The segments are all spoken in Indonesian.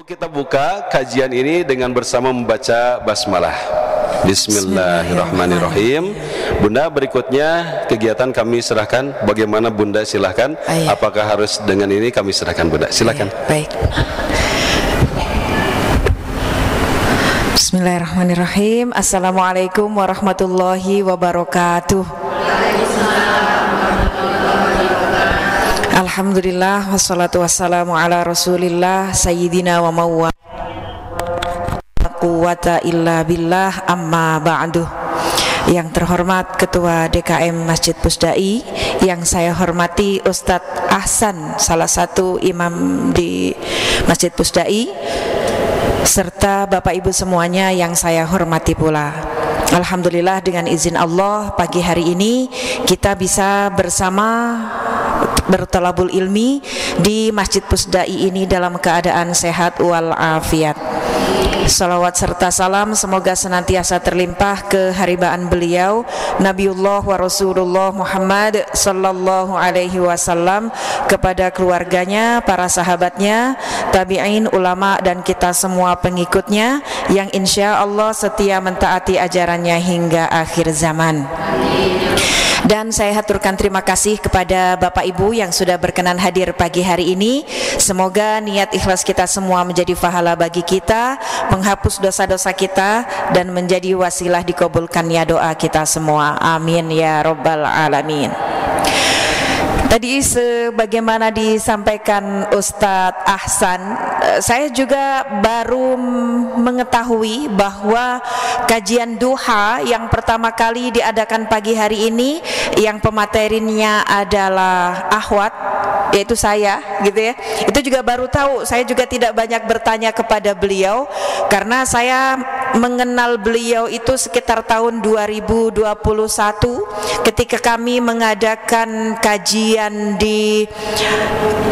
Kita buka kajian ini dengan bersama membaca basmalah. Bismillahirrahmanirrahim. Bunda, berikutnya kegiatan kami serahkan. Bagaimana Bunda, silahkan. Apakah harus dengan ini? Kami serahkan Bunda, silahkan. Baik. Bismillahirrahmanirrahim. Assalamualaikum warahmatullahi wabarakatuh. Alhamdulillah, wassalatu wassalamu ala rasulillah sayyidina wa mawwa quwata illa billah, amma ba'du. Yang terhormat Ketua DKM Masjid Pusdai, yang saya hormati Ustadz Ahsan, salah satu imam di Masjid Pusdai, serta Bapak Ibu semuanya yang saya hormati pula. Alhamdulillah, dengan izin Allah pagi hari ini kita bisa bersama bertolabul ilmi di Masjid Pusdai ini dalam keadaan sehat wal afiat. Salawat serta salam semoga senantiasa terlimpah ke haribaan beliau Nabiullah wa Rasulullah Muhammad sallallahu alaihi wasallam, kepada keluarganya, para sahabatnya, tabi'in, ulama, dan kita semua pengikutnya yang insya Allah setia mentaati ajarannya hingga akhir zaman. Dan saya haturkan terima kasih kepada Bapak Ibu yang sudah berkenan hadir pagi hari ini. Semoga niat ikhlas kita semua menjadi pahala bagi kita, menghapus dosa-dosa kita, dan menjadi wasilah dikabulkannya doa kita semua. Amin ya Rabbal Alamin. Tadi sebagaimana disampaikan Ustadz Ahsan, saya juga baru mengetahui bahwa kajian duha yang pertama kali diadakan pagi hari ini, yang pematerinya adalah akhwat, yaitu saya, gitu ya. Itu juga baru tahu. Saya juga tidak banyak bertanya kepada beliau, karena saya mengenal beliau itu sekitar tahun 2021 ketika kami mengadakan kajian di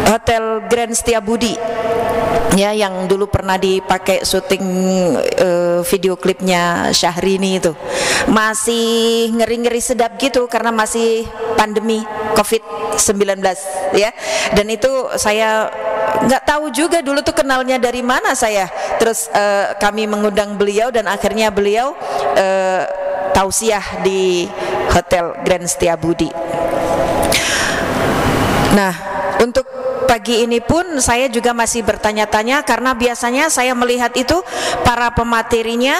Hotel Grand Setiabudi, ya, yang dulu pernah dipakai syuting video klipnya Syahrini. Itu masih ngeri-ngeri sedap gitu karena masih pandemi COVID-19, ya. Dan itu saya nggak tahu juga dulu tuh kenalnya dari mana saya. Terus kami mengundang beliau dan akhirnya beliau tausiah di Hotel Grand Setiabudi. Nah, untuk pagi ini pun saya juga masih bertanya-tanya, karena biasanya saya melihat itu para pematerinya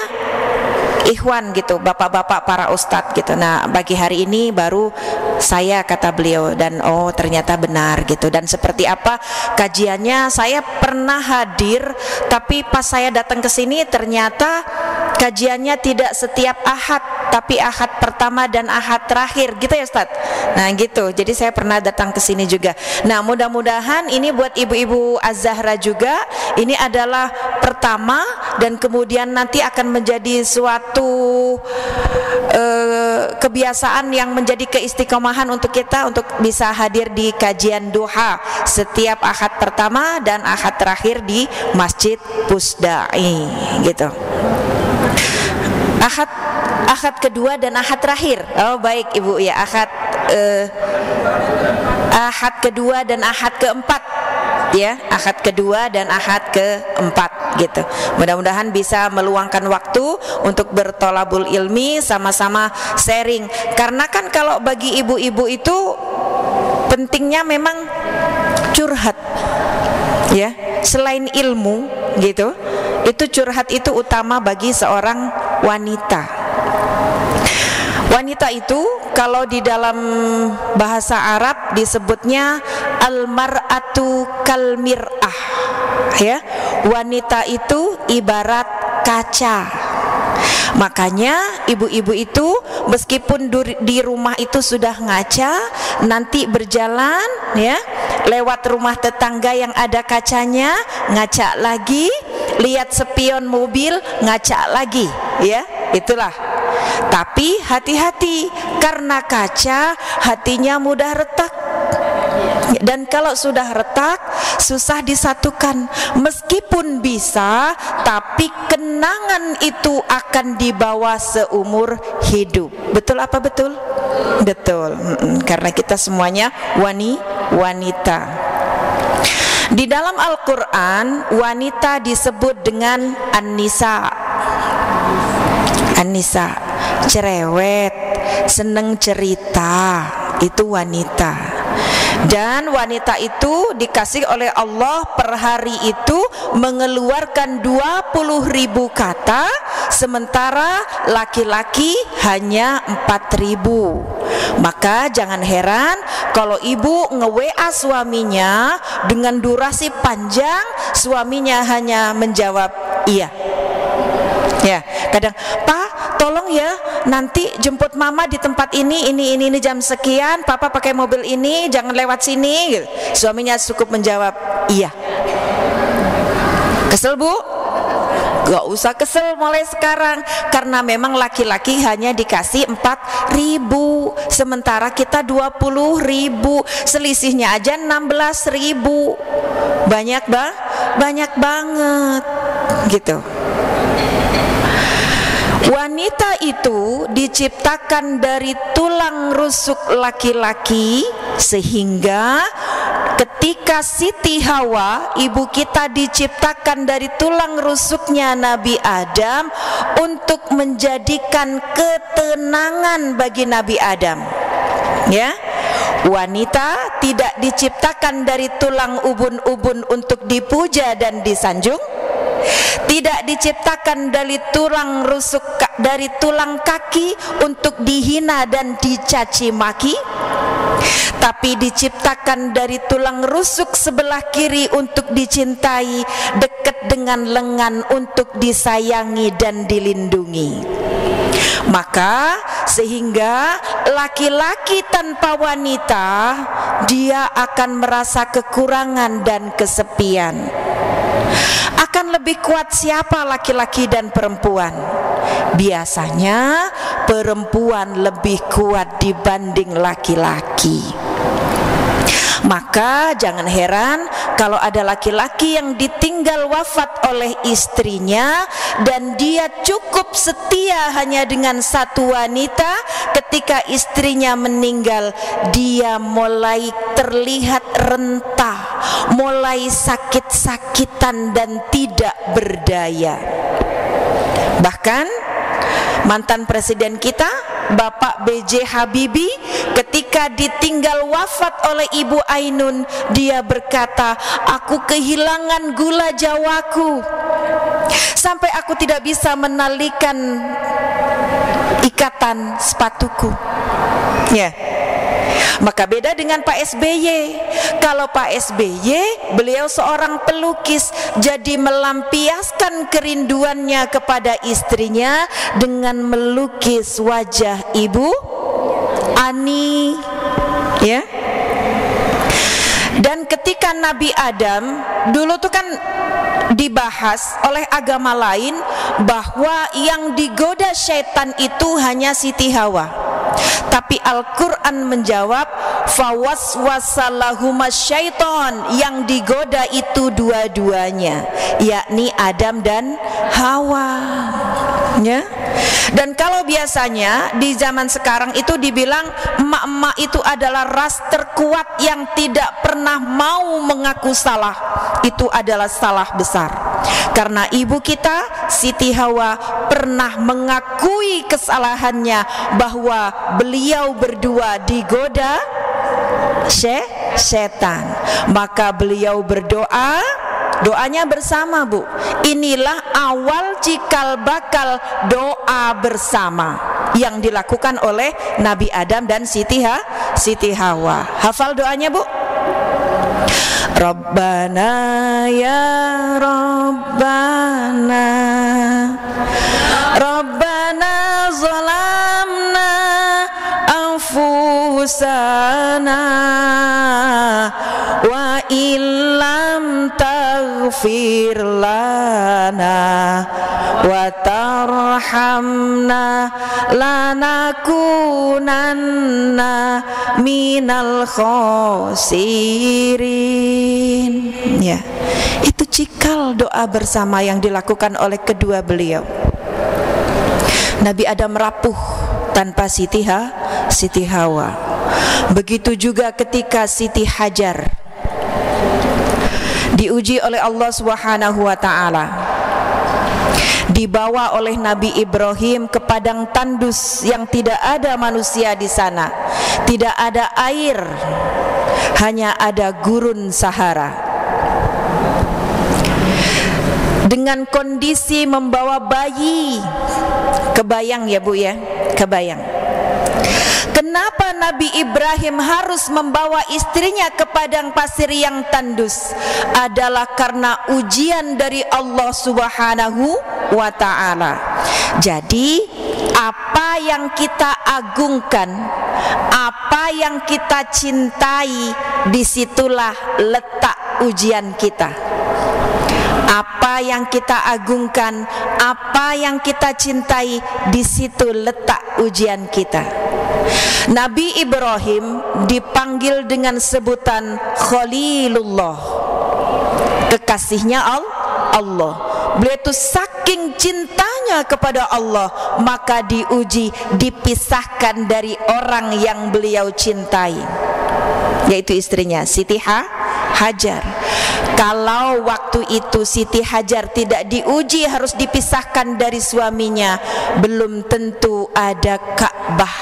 ikhwan gitu, bapak-bapak para ustadz gitu. Nah, pagi hari ini baru saya, kata beliau, dan oh ternyata benar gitu. Dan seperti apa kajiannya, saya pernah hadir, tapi pas saya datang ke sini ternyata kajiannya tidak setiap ahad, tapi ahad pertama dan ahad terakhir gitu ya Ustadz. Nah gitu, jadi saya pernah datang ke sini juga. Nah, mudah-mudahan ini buat ibu-ibu Az-Zahra juga, ini adalah pertama, dan kemudian nanti akan menjadi suatu kebiasaan yang menjadi keistiqomahan untuk kita untuk bisa hadir di kajian duha setiap ahad pertama dan ahad terakhir di Masjid Pusdai gitu. Ahad kedua dan ahad terakhir. Oh baik Ibu, ya, ahad kedua dan ahad keempat, ya, ahad kedua dan ahad keempat gitu. Mudah-mudahan bisa meluangkan waktu untuk bertolabul ilmi, sama-sama sharing. Karena kan kalau bagi ibu-ibu itu pentingnya memang curhat, ya, selain ilmu gitu. Itu curhat itu utama bagi seorang wanita. Wanita itu kalau di dalam bahasa Arab disebutnya al-mar'atu kal mir'ah, ya. Wanita itu ibarat kaca. Makanya ibu-ibu itu meskipun di rumah itu sudah ngaca, nanti berjalan, ya, lewat rumah tetangga yang ada kacanya, ngaca lagi, lihat spion mobil, ngaca lagi, ya, itulah. Tapi hati-hati, karena kaca hatinya mudah retak. Dan kalau sudah retak, susah disatukan. Meskipun bisa, tapi kenangan itu akan dibawa seumur hidup. Betul apa betul? Betul. Karena kita semuanya wanita. Di dalam Al-Quran wanita disebut dengan an-nisa. An-nisa, cerewet, seneng cerita, itu wanita. Dan wanita itu dikasih oleh Allah per hari itu mengeluarkan 20.000 kata, sementara laki-laki hanya 4.000. Maka jangan heran kalau ibu nge-WA suaminya dengan durasi panjang, suaminya hanya menjawab iya. Ya, kadang, "Pak, tolong ya, nanti jemput mama di tempat ini jam sekian, papa pakai mobil ini, jangan lewat sini." Gitu. Suaminya cukup menjawab iya. Kesel bu? Gak usah kesel mulai sekarang, karena memang laki-laki hanya dikasih 4.000, sementara kita 20.000, selisihnya aja 16.000. Banyak banget gitu. Wanita itu diciptakan dari tulang rusuk laki-laki, sehingga ketika Siti Hawa, ibu kita, diciptakan dari tulang rusuknya Nabi Adam untuk menjadikan ketenangan bagi Nabi Adam. Ya, wanita tidak diciptakan dari tulang ubun-ubun untuk dipuja dan disanjung, tidak diciptakan dari tulang rusuk, dari tulang kaki untuk dihina dan dicaci maki, tapi diciptakan dari tulang rusuk sebelah kiri untuk dicintai, dekat dengan lengan untuk disayangi dan dilindungi. Maka sehingga laki-laki tanpa wanita, dia akan merasa kekurangan dan kesepian. Akan lebih kuat siapa, laki-laki dan perempuan? Biasanya perempuan lebih kuat dibanding laki-laki. Maka jangan heran kalau ada laki-laki yang ditinggal wafat oleh istrinya dan dia cukup setia hanya dengan satu wanita. Ketika istrinya meninggal, dia mulai terlihat rentah, mulai sakit-sakitan dan tidak berdaya. Bahkan mantan presiden kita, Bapak B.J. Habibie, ketika ditinggal wafat oleh Ibu Ainun, dia berkata, "Aku kehilangan gula jawaku, sampai aku tidak bisa menalikan ikatan sepatuku." Ya. Maka beda dengan Pak SBY. Kalau Pak SBY, beliau seorang pelukis, jadi melampiaskan kerinduannya kepada istrinya dengan melukis wajah Ibu Ani, ya. Dan ketika Nabi Adam dulu tuh kan dibahas oleh agama lain bahwa yang digoda syaitan itu hanya Siti Hawa. Tapi Al-Quran menjawab, fawaswasalahuma syaiton, yang digoda itu dua-duanya, yakni Adam dan Hawa. Ya. Dan kalau biasanya di zaman sekarang itu dibilang emak-emak itu adalah ras terkuat yang tidak pernah mau mengaku salah, itu adalah salah besar. Karena ibu kita Siti Hawa pernah mengakui kesalahannya bahwa beliau berdua digoda setan. Maka beliau berdoa, doanya bersama bu. Inilah awal cikal bakal doa bersama yang dilakukan oleh Nabi Adam dan Siti Hawa. Hafal doanya bu? Rabbana ya Rabbana, Rabbana zalamna anfusana wa illam taghfir lana wa tarhamna lanakunanna minal khosirin. Ya, itu cikal doa bersama yang dilakukan oleh kedua beliau. Nabi Adam rapuh tanpa Siti Hawa. Begitu juga ketika Siti Hajar. diuji oleh Allah Subhanahu wa taala. Dibawa oleh Nabi Ibrahim ke padang tandus yang tidak ada manusia di sana, tidak ada air, hanya ada gurun Sahara. Dengan kondisi membawa bayi, kebayang ya Bu ya, kebayang. Kenapa Nabi Ibrahim harus membawa istrinya ke padang pasir yang tandus? Adalah karena ujian dari Allah Subhanahu wa ta'ala. Jadi apa yang kita agungkan, apa yang kita cintai, disitulah letak ujian kita. Apa yang kita agungkan, apa yang kita cintai, di situ letak ujian kita. Nabi Ibrahim dipanggil dengan sebutan Khalilullah, kekasihnya Allah. Beliau itu saking cintanya kepada Allah, maka diuji, dipisahkan dari orang yang beliau cintai, yaitu istrinya Siti Hajar. Kalau waktu itu Siti Hajar tidak diuji, harus dipisahkan dari suaminya, belum tentu ada Ka'bah,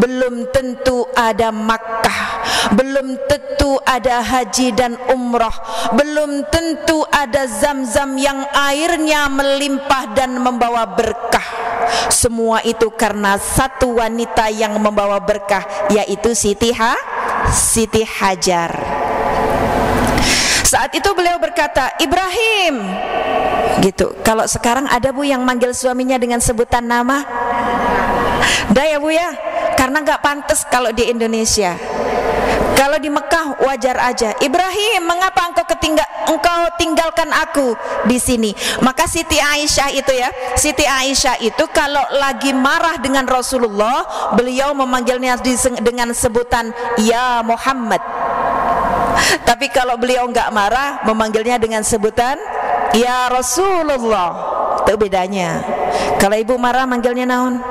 belum tentu ada Makkah, belum tentu ada haji dan umrah, belum tentu ada Zam-Zam yang airnya melimpah dan membawa berkah. Semua itu karena satu wanita yang membawa berkah, yaitu Siti Hajar. Saat itu beliau berkata, Ibrahim, gitu. Kalau sekarang ada Bu yang manggil suaminya dengan sebutan nama? Dah ya Bu ya, karena nggak pantas kalau di Indonesia. Kalau di Mekah wajar aja. Ibrahim, mengapa engkau tinggalkan aku di sini? Maka Siti Aisyah itu ya, Siti Aisyah itu kalau lagi marah dengan Rasulullah, beliau memanggilnya dengan sebutan Ya Muhammad. Tapi kalau beliau enggak marah, memanggilnya dengan sebutan Ya Rasulullah. Itu bedanya. Kalau ibu marah manggilnya naon?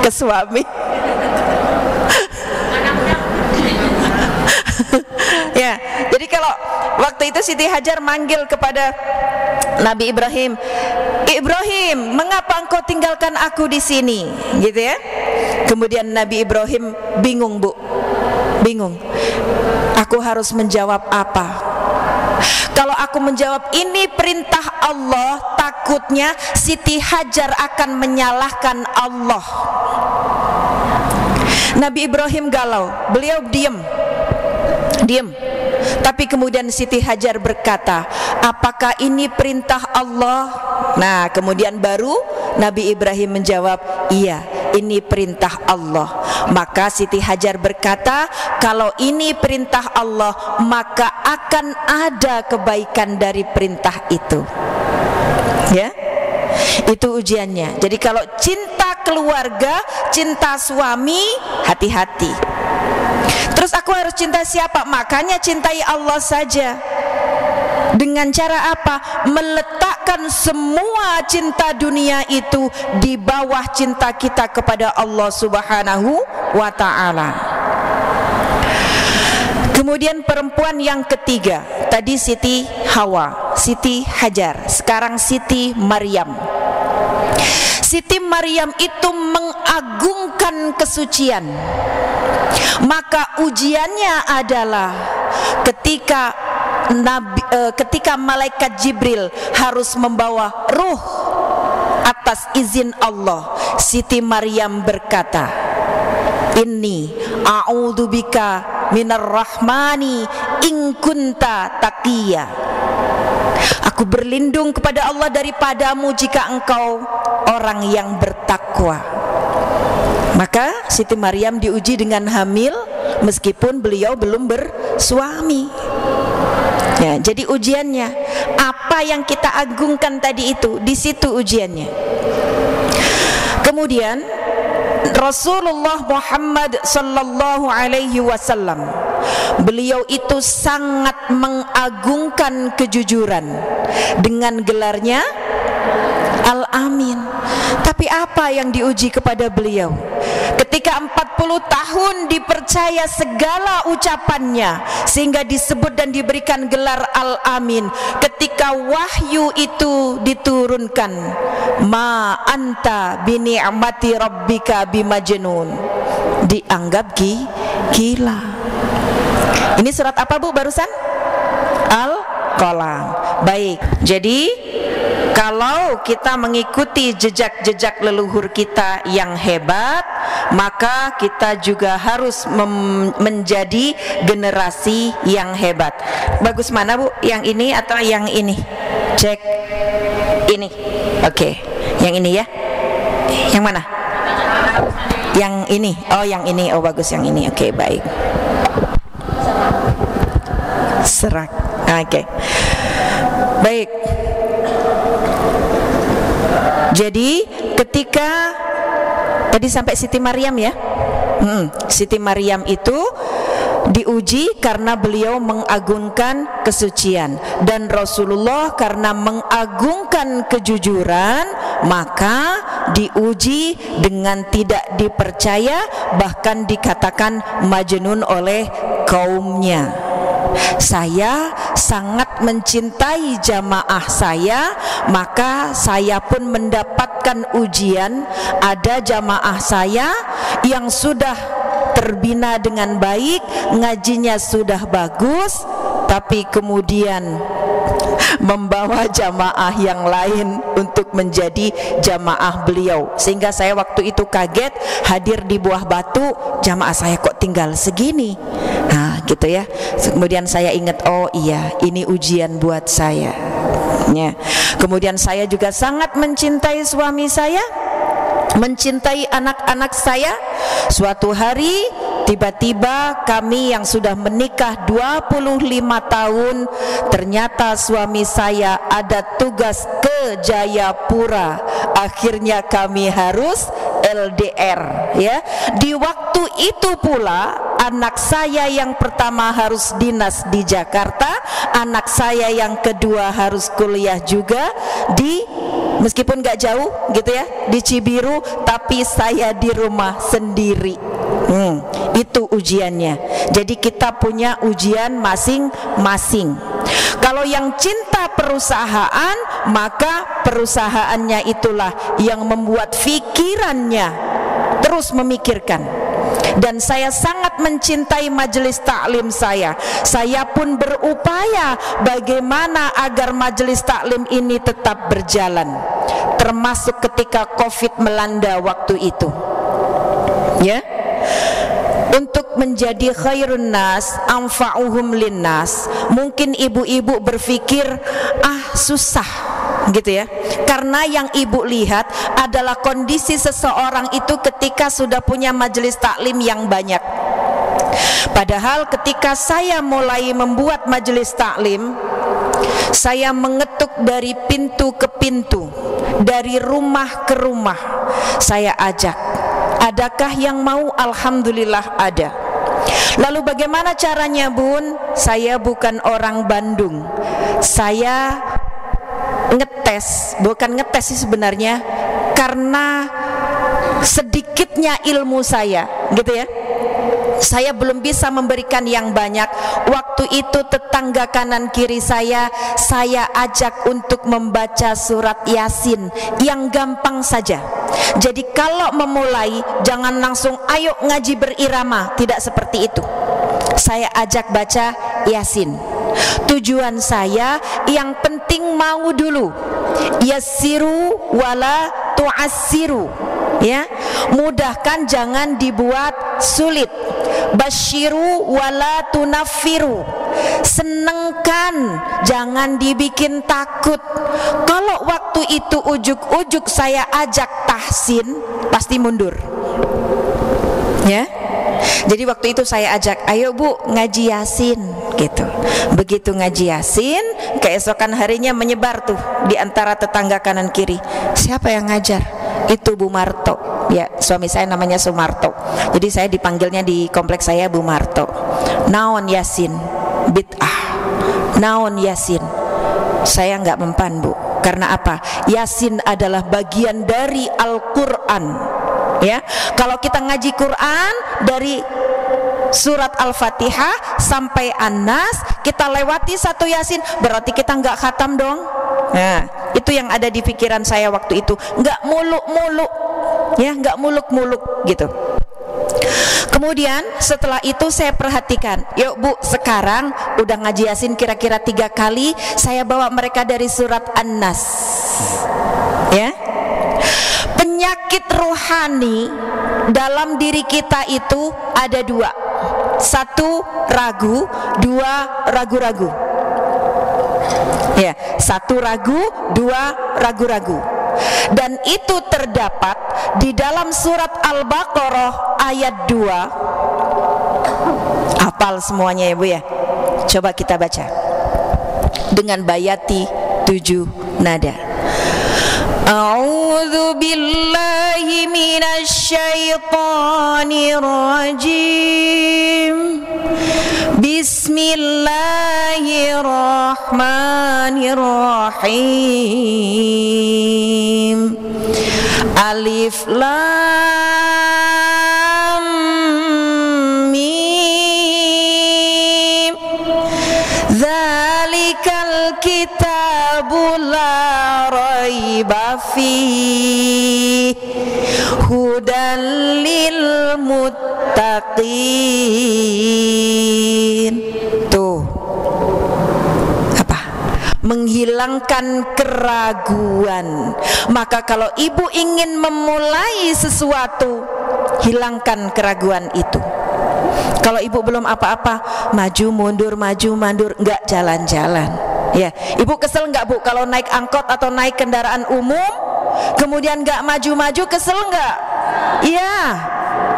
Ke suami. Ya, jadi kalau waktu itu Siti Hajar manggil kepada Nabi Ibrahim, Ibrahim, mengapa engkau tinggalkan aku di sini? Gitu ya. Kemudian Nabi Ibrahim bingung Bu, bingung. Aku harus menjawab apa? Kalau aku menjawab ini perintah Allah, takutnya Siti Hajar akan menyalahkan Allah. Nabi Ibrahim galau, beliau diam. Tapi kemudian Siti Hajar berkata, apakah ini perintah Allah? Nah, kemudian baru Nabi Ibrahim menjawab, iya, ini perintah Allah. Maka Siti Hajar berkata, kalau ini perintah Allah, maka akan ada kebaikan dari perintah itu. Ya, itu ujiannya. Jadi kalau cinta keluarga, cinta suami, hati-hati. Terus aku harus cinta siapa? Makanya cintai Allah saja. Dengan cara apa? Meletakkan semua cinta dunia itu di bawah cinta kita kepada Allah Subhanahu wa ta'ala. Kemudian perempuan yang ketiga, tadi Siti Hawa, Siti Hajar, sekarang Siti Maryam. Siti Maryam itu mengagungkan kesucian. Maka ujiannya adalah ketika malaikat Jibril harus membawa ruh atas izin Allah, Siti Maryam berkata, Inni a'udzubika minar rahmani in kunta taqiyya. Aku berlindung kepada Allah daripadamu jika engkau orang yang bertakwa. Maka Siti Maryam diuji dengan hamil meskipun beliau belum bersuami. Ya, jadi ujiannya apa yang kita agungkan tadi itu, di situ ujiannya. Kemudian Rasulullah Muhammad sallallahu alaihi wasallam, beliau itu sangat mengagungkan kejujuran dengan gelarnya Al-Amin. Tapi apa yang diuji kepada beliau? Ketika 40 tahun dipercaya segala ucapannya sehingga disebut dan diberikan gelar Al-Amin. Ketika wahyu itu diturunkan, ma anta bi ni'mati rabbika bimajnun, dianggap gila. Ini surat apa Bu barusan? Al-Qalam. Baik. Jadi kalau kita mengikuti jejak-jejak leluhur kita yang hebat, maka kita juga harus menjadi generasi yang hebat. Bagus mana Bu? Yang ini atau yang ini? Cek ini. Oke. Yang ini ya. Yang mana? Yang ini. Oh, yang ini. Oh, bagus yang ini. Oke, baik. Serak. Oke. Baik. Jadi ketika tadi sampai Siti Maryam ya, Siti Maryam itu diuji karena beliau mengagungkan kesucian, dan Rasulullah karena mengagungkan kejujuran maka diuji dengan tidak dipercaya, bahkan dikatakan majnun oleh kaumnya. Saya sangat mencintai jamaah saya, maka saya pun mendapatkan ujian. Ada jamaah saya yang sudah terbina dengan baik, ngajinya sudah bagus, tapi kemudian membawa jamaah yang lain untuk menjadi jamaah beliau, sehingga saya waktu itu kaget hadir di Buah Batu, jamaah saya kok tinggal segini. Nah gitu ya. Kemudian saya ingat, oh iya, ini ujian buat saya ya. Kemudian saya juga sangat mencintai suami saya, mencintai anak-anak saya. Suatu hari tiba-tiba kami yang sudah menikah 25 tahun, ternyata suami saya ada tugas ke Jayapura. Akhirnya kami harus LDR ya. Di waktu itu pula anak saya yang pertama harus dinas di Jakarta, anak saya yang kedua harus kuliah juga di, meskipun gak jauh gitu ya, di Cibiru, tapi saya di rumah sendiri. Itu ujiannya. Jadi kita punya ujian masing-masing. Kalau yang cinta perusahaan, maka perusahaannya itulah yang membuat pikirannya terus memikirkan. Dan saya sangat mencintai majelis taklim saya. Saya pun berupaya bagaimana agar majelis taklim ini tetap berjalan, termasuk ketika Covid melanda waktu itu ya. Untuk menjadi khairun nas anfa'uhum linnas, mungkin ibu-ibu berpikir susah gitu ya, karena yang ibu lihat adalah kondisi seseorang itu ketika sudah punya majelis taklim yang banyak. Padahal ketika saya mulai membuat majelis taklim, saya mengetuk dari pintu ke pintu, dari rumah ke rumah. Saya ajak, adakah yang mau? Alhamdulillah ada. Lalu bagaimana caranya Bun? Saya bukan orang Bandung. Saya ngetes, bukan ngetes sih sebenarnya, karena sedikitnya ilmu saya gitu ya. Saya belum bisa memberikan yang banyak. Waktu itu tetangga kanan kiri saya ajak untuk membaca surat Yasin yang gampang saja. Jadi kalau memulai jangan langsung ayo ngaji berirama, tidak seperti itu. Saya ajak baca Yasin. Tujuan saya yang penting mau dulu. Yassiru wala tu'assiru ya. Mudahkan, jangan dibuat sulit. Basyiru wala tunaffiru. Senengkan, jangan dibikin takut. Kalau waktu itu ujuk-ujuk saya ajak tahsin, pasti mundur ya. Jadi waktu itu saya ajak, ayo Bu ngaji Yasin gitu. Begitu ngaji Yasin, keesokan harinya menyebar tuh di antara tetangga kanan kiri. Siapa yang ngajar? Itu Bu Marto ya, suami saya namanya Sumarto. Jadi saya dipanggilnya di kompleks saya Bu Marto. Naon Yasin? Bid'ah. Naon Yasin? Saya nggak mempan Bu. Karena apa? Yasin adalah bagian dari Al-Quran, ya. Kalau kita ngaji Quran dari surat Al-Fatihah sampai An-Nas, kita lewati satu Yasin, berarti kita nggak khatam dong. Nah, itu yang ada di pikiran saya waktu itu. Nggak muluk-muluk, ya, nggak muluk-muluk gitu. Kemudian setelah itu saya perhatikan, yuk Bu, sekarang udah ngaji Yasin kira-kira 3 kali, saya bawa mereka dari surat An-Nas, ya. Penyakit rohani dalam diri kita itu ada 2. 1 ragu, 2 ragu-ragu, ya. 1 ragu, 2 ragu-ragu. Dan itu terdapat di dalam surat Al-Baqarah ayat 2. Hafal semuanya ya Bu ya. Coba kita baca dengan bayati 7 nada. A'udzu billahi minasy syaithanir rajim. Bismillahirrahmanirrahim. Alif Lam Mim. Dzalikal kitabu la raiba fihi hudan lil muttaqin. Tuh, apa? Menghilangkan keraguan. Maka kalau ibu ingin memulai sesuatu, hilangkan keraguan itu. Kalau ibu belum apa-apa, maju mundur, nggak jalan-jalan. Ya, ibu kesel nggak Bu kalau naik angkot atau naik kendaraan umum, kemudian nggak maju-maju, kesel nggak? Iya.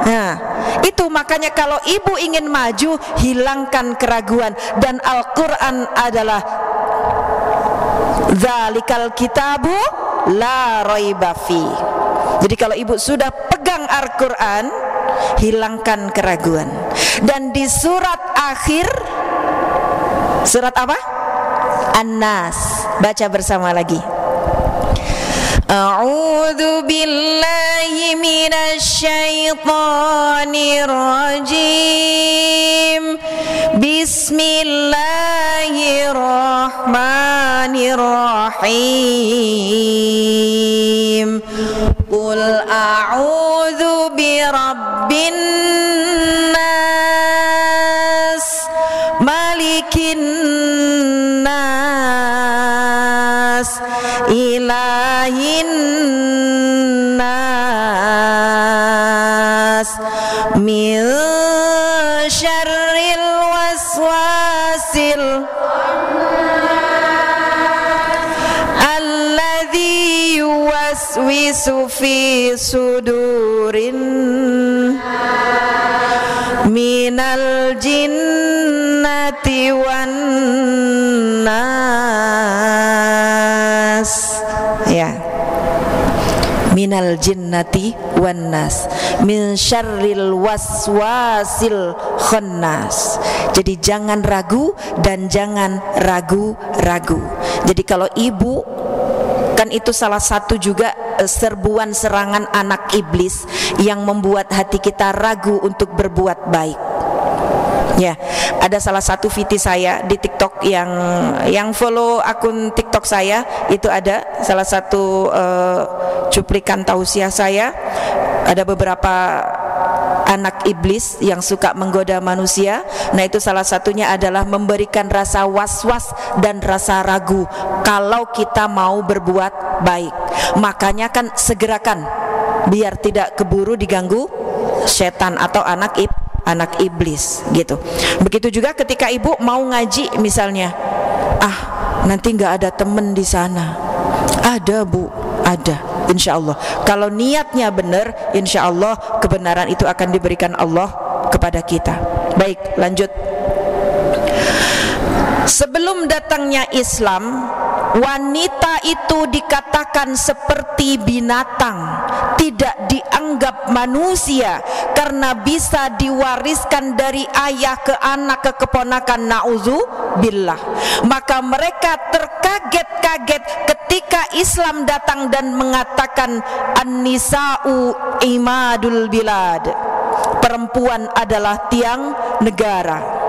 Nah, itu makanya kalau ibu ingin maju, hilangkan keraguan. Dan Al-Quran adalah Dzalikal kitabu la raiba fi. Jadi kalau ibu sudah pegang Al-Quran, hilangkan keraguan. Dan di surat akhir, surat apa? An-Nas. Baca bersama lagi. A'udzu billahi minasy syaithanir rajim. Bismillahirrahmanirrahim. Qul a'udzu birabbin nas, malikin nas, ilahin nas, min syarril waswasil alladzi yuwaswisu fi sudurin minal jinnati wan nas. Ya, minal jinnati wan nas, min syarril waswasil khannas. Jadi jangan ragu dan jangan ragu-ragu. Jadi kalau ibu, kan itu salah satu juga serbuan serangan anak iblis yang membuat hati kita ragu untuk berbuat baik. Ya, ada salah satu VT saya di TikTok, yang follow akun TikTok saya itu ada salah satu cuplikan tausiah saya. Ada beberapa anak iblis yang suka menggoda manusia. Nah, itu salah satunya adalah memberikan rasa was-was dan rasa ragu kalau kita mau berbuat baik. Makanya kan segerakan biar tidak keburu diganggu setan atau anak iblis gitu. Begitu juga ketika ibu mau ngaji misalnya, nanti nggak ada temen di sana. Ada Bu, ada, insya Allah. Kalau niatnya benar, insya Allah kebenaran itu akan diberikan Allah kepada kita. Baik, lanjut. Sebelum datangnya Islam, wanita itu dikatakan seperti binatang, tidak dianggap manusia karena bisa diwariskan dari ayah ke anak ke keponakan, na'udzubillah. Maka mereka terkaget-kaget ketika Islam datang dan mengatakan an-nisa'u imadul bilad, perempuan adalah tiang negara.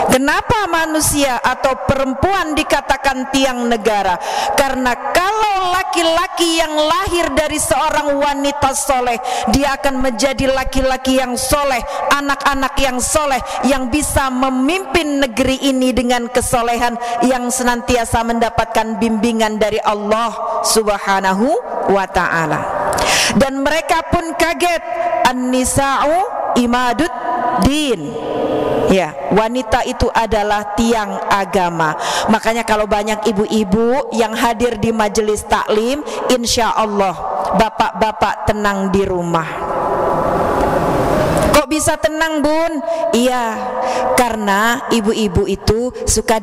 Kenapa manusia atau perempuan dikatakan tiang negara? Karena kalau laki-laki yang lahir dari seorang wanita soleh, dia akan menjadi laki-laki yang soleh, anak-anak yang soleh, yang bisa memimpin negeri ini dengan kesolehan, yang senantiasa mendapatkan bimbingan dari Allah Subhanahu wa ta'ala. Dan mereka pun kaget, an-nisa'u imadud din. Ya, wanita itu adalah tiang agama. Makanya kalau banyak ibu-ibu yang hadir di majelis taklim, insya Allah bapak-bapak tenang di rumah. Kok bisa tenang, Bun? Iya, karena ibu-ibu itu suka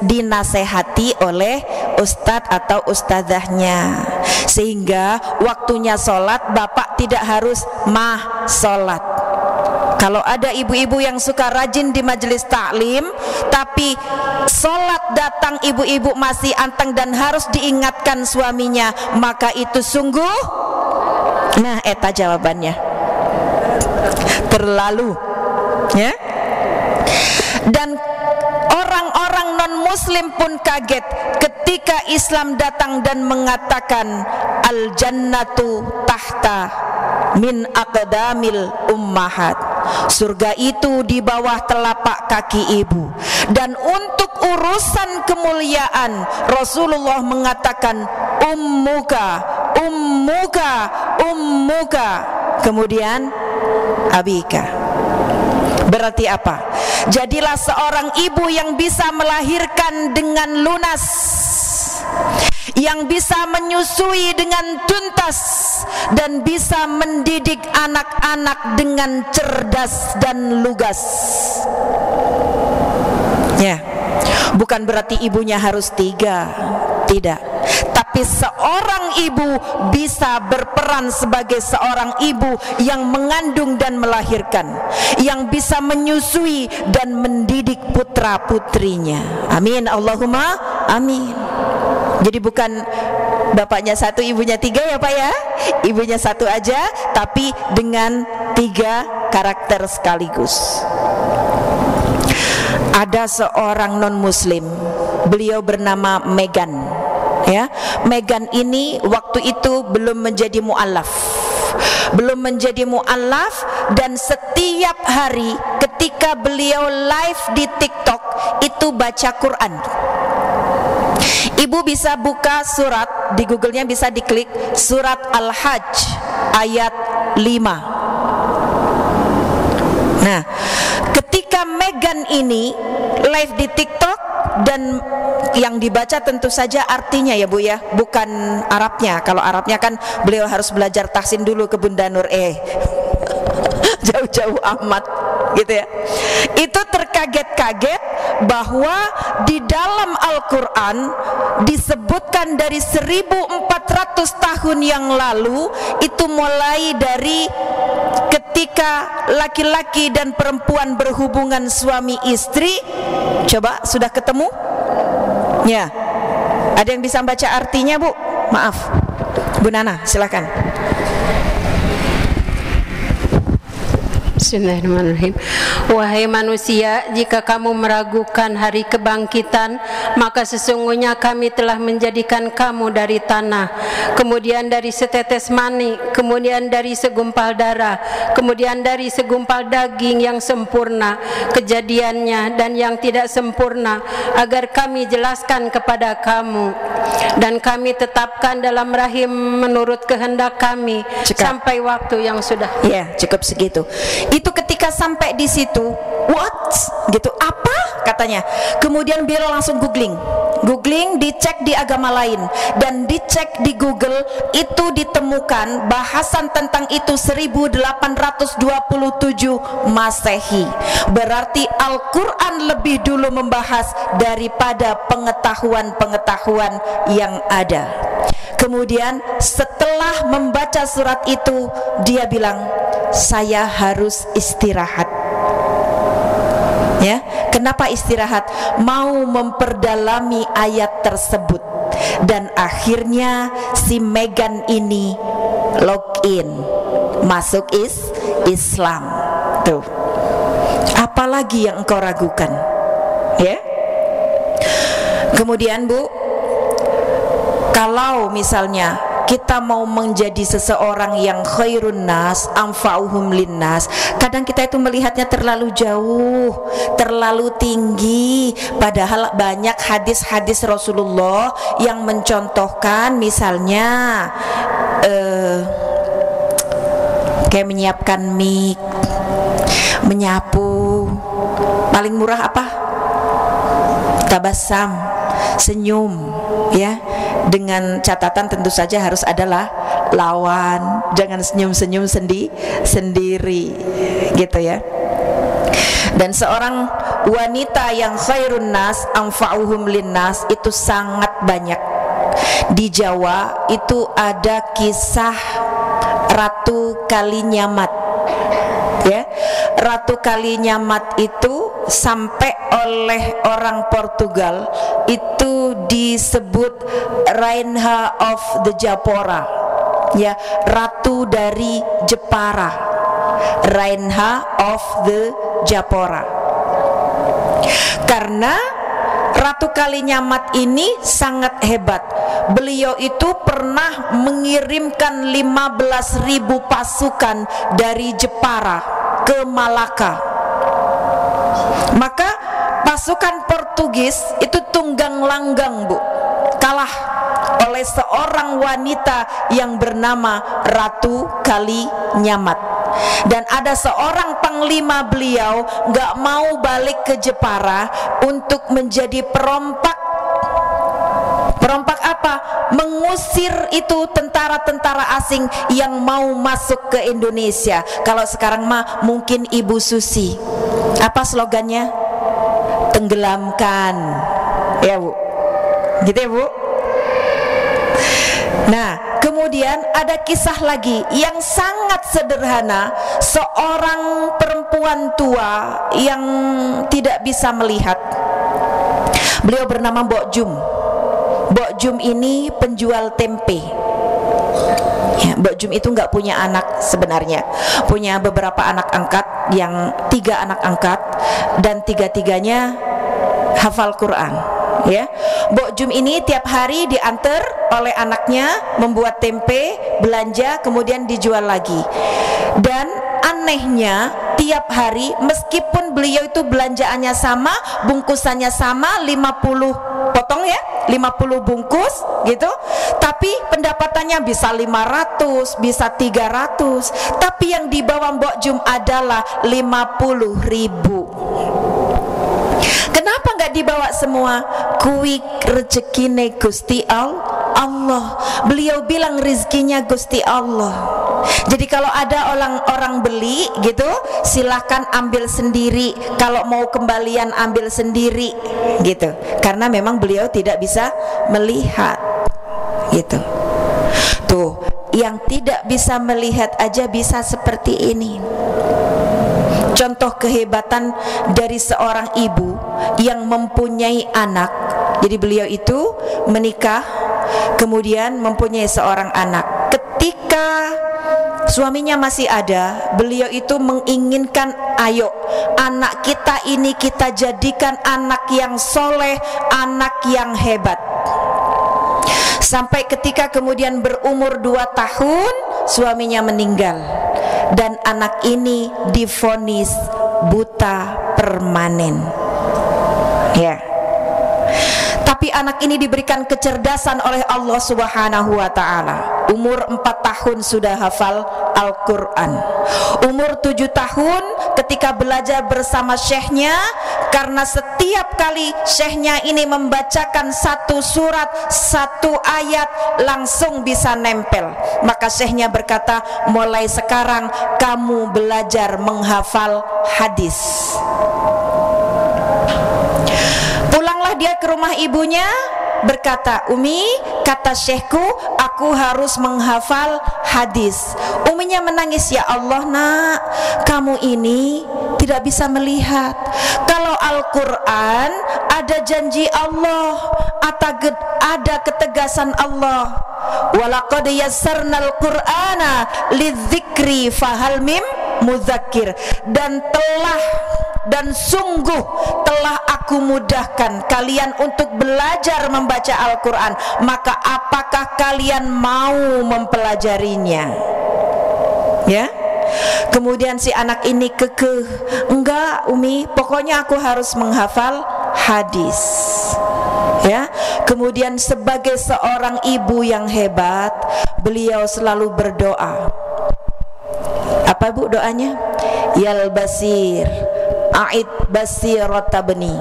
dinasehati oleh ustadz atau ustadzahnya, sehingga waktunya sholat bapak tidak harus sholat. Kalau ada ibu-ibu yang suka rajin di majelis taklim, tapi sholat datang ibu-ibu masih anteng dan harus diingatkan suaminya, maka itu sungguh, nah eta jawabannya, terlalu, ya. Dan orang-orang non-muslim pun kaget ketika Islam datang dan mengatakan al-jannatu tahta min aqdamil ummahat, surga itu di bawah telapak kaki ibu. Dan untuk urusan kemuliaan Rasulullah mengatakan ummuka, ummuka, ummuka, kemudian abika. Berarti apa? Jadilah seorang ibu yang bisa melahirkan dengan lunas, yang bisa menyusui dengan tuntas, dan bisa mendidik anak-anak dengan cerdas dan lugas. Ya, bukan berarti ibunya harus 3, tidak. Tapi seorang ibu bisa berperan sebagai seorang ibu yang mengandung dan melahirkan, yang bisa menyusui dan mendidik putra-putrinya. Amin, Allahumma amin. Jadi bukan bapaknya 1, ibunya 3 ya Pak ya, ibunya 1 aja, tapi dengan 3 karakter sekaligus. Ada seorang non muslim, beliau bernama Megan, ya. Megan ini waktu itu belum menjadi mu'allaf, dan setiap hari ketika beliau live di TikTok itu baca Quran. Ibu bisa buka surat di Google-nya, bisa diklik surat Al-Hajj ayat 5. Nah, ketika Megan ini live di TikTok, dan yang dibaca tentu saja artinya ya Bu ya, bukan Arabnya. Kalau Arabnya kan beliau harus belajar tahsin dulu ke Bunda Nur, jauh-jauh amat gitu ya. Itu terkaget-kaget bahwa di dalam Al-Quran disebutkan dari 1400 tahun yang lalu, itu mulai dari ketika laki-laki dan perempuan berhubungan suami istri. Coba, sudah ketemu? Ya. Ada yang bisa baca artinya Bu? Maaf, Bu Nana, silakan. Bismillahirrahmanirrahim. Wahai manusia, jika kamu meragukan hari kebangkitan, maka sesungguhnya kami telah menjadikan kamu dari tanah, kemudian dari setetes mani, kemudian dari segumpal darah, kemudian dari segumpal daging yang sempurna kejadiannya dan yang tidak sempurna, agar kami jelaskan kepada kamu. Dan kami tetapkan dalam rahim menurut kehendak kami sampai waktu yang sudah. Ya, cukup segitu. Itu ketika sampai di situ, what? Gitu, apa? Katanya. Kemudian beliau langsung googling. googling, dicek di agama lain, dan dicek di Google, itu ditemukan bahasan tentang itu 1827 Masehi. Berarti Al-Quran lebih dulu membahas daripada pengetahuan-pengetahuan yang ada. Kemudian setelah membaca surat itu, dia bilang, saya harus istirahat. Ya, kenapa istirahat? Mau memperdalami ayat tersebut. Dan akhirnya si Megan ini login, masuk Islam. Tuh, apalagi yang engkau ragukan? Ya. Kemudian Bu, kalau misalnya kita mau menjadi seseorang yang khairun nas, anfa'uhum linnas, kadang kita itu melihatnya terlalu jauh, terlalu tinggi, padahal banyak hadis-hadis Rasulullah yang mencontohkan, misalnya kayak menyiapkan mic, menyapu, paling murah apa? Tabassum, senyum, ya. Dengan catatan tentu saja harus adalah lawan, jangan senyum-senyum sendiri, gitu ya. Dan seorang wanita yang khairun nas, anfa'uhum linnas, itu sangat banyak. Di Jawa itu ada kisah Ratu Kalinyamat, ya. Ratu Kalinyamat itu sampai oleh orang Portugal itu disebut Rainha of the Japora, ya, ratu dari Jepara, Rainha of the Japora. Karena Ratu Kalinyamat ini sangat hebat. Beliau itu pernah mengirimkan 15.000 pasukan dari Jepara ke Malaka. Maka pasukan Portugis itu tunggang langgang Bu, kalah oleh seorang wanita yang bernama Ratu Kalinyamat. Dan ada seorang panglima beliau gak mau balik ke Jepara untuk menjadi perompak. Perompak apa? Mengusir itu tentara-tentara asing yang mau masuk ke Indonesia. Kalau sekarang mah mungkin Ibu Susi. Apa slogannya? Tenggelamkan, ya Bu, gitu ya Bu. Nah, kemudian ada kisah lagi yang sangat sederhana. Seorang perempuan tua yang tidak bisa melihat. Beliau bernama Mbok Jum. Mbok Jum ini penjual tempe. Ya, Mbok Jum itu nggak punya anak sebenarnya, punya beberapa anak angkat, yang 3 anak angkat, dan 3-tiganya hafal Quran. Ya, Mbok Jum ini tiap hari diantar oleh anaknya membuat tempe, belanja, kemudian dijual lagi. Dan anehnya tiap hari, meskipun beliau itu belanjaannya sama, bungkusannya sama, 50 potong ya, 50 bungkus gitu, tapi pendapatannya bisa 500, bisa 300, tapi yang dibawa Mbok Jum adalah 50.000. Kenapa nggak dibawa semua? Kuik rezekine Gusti Allah. Beliau bilang rizkinya Gusti Allah. Jadi kalau ada orang beli gitu, silahkan ambil sendiri. Kalau mau kembalian ambil sendiri gitu. Karena memang beliau tidak bisa melihat gitu. Tuh, yang tidak bisa melihat aja bisa seperti ini. Contoh kehebatan dari seorang ibu yang mempunyai anak. Jadi beliau itu menikah, kemudian mempunyai seorang anak. Ketika suaminya masih ada, beliau itu menginginkan, ayo anak kita ini kita jadikan anak yang soleh, anak yang hebat. Sampai ketika kemudian berumur 2 tahun, suaminya meninggal. Dan anak ini divonis buta permanen. Ya. Tapi anak ini diberikan kecerdasan oleh Allah Subhanahu wa ta'ala. Umur 4 tahun sudah hafal Al-Quran. Umur 7 tahun ketika belajar bersama syekhnya, karena setiap kali syekhnya ini membacakan satu surat, satu ayat langsung bisa nempel. Maka syekhnya berkata, mulai sekarang kamu belajar menghafal hadis. Pulanglah dia ke rumah ibunya, berkata, Umi, kata syekhku, aku harus menghafal hadis. Uminya menangis, ya Allah nak, kamu ini tidak bisa melihat. Kalau Al-Quran ada janji Allah, ada ketegasan Allah. Walaqad yassarnal Qur'ana lidzikri fahal mim mudzakir. Dan sungguh telah aku mudahkan kalian untuk belajar membaca Al-Quran, maka apakah kalian mau mempelajarinya? Ya. Kemudian si anak ini kekeh, enggak Umi, pokoknya aku harus menghafal hadis. Ya. Kemudian sebagai seorang ibu yang hebat, beliau selalu berdoa. Apa Bu doanya? Yal basir, a'id basiratabni.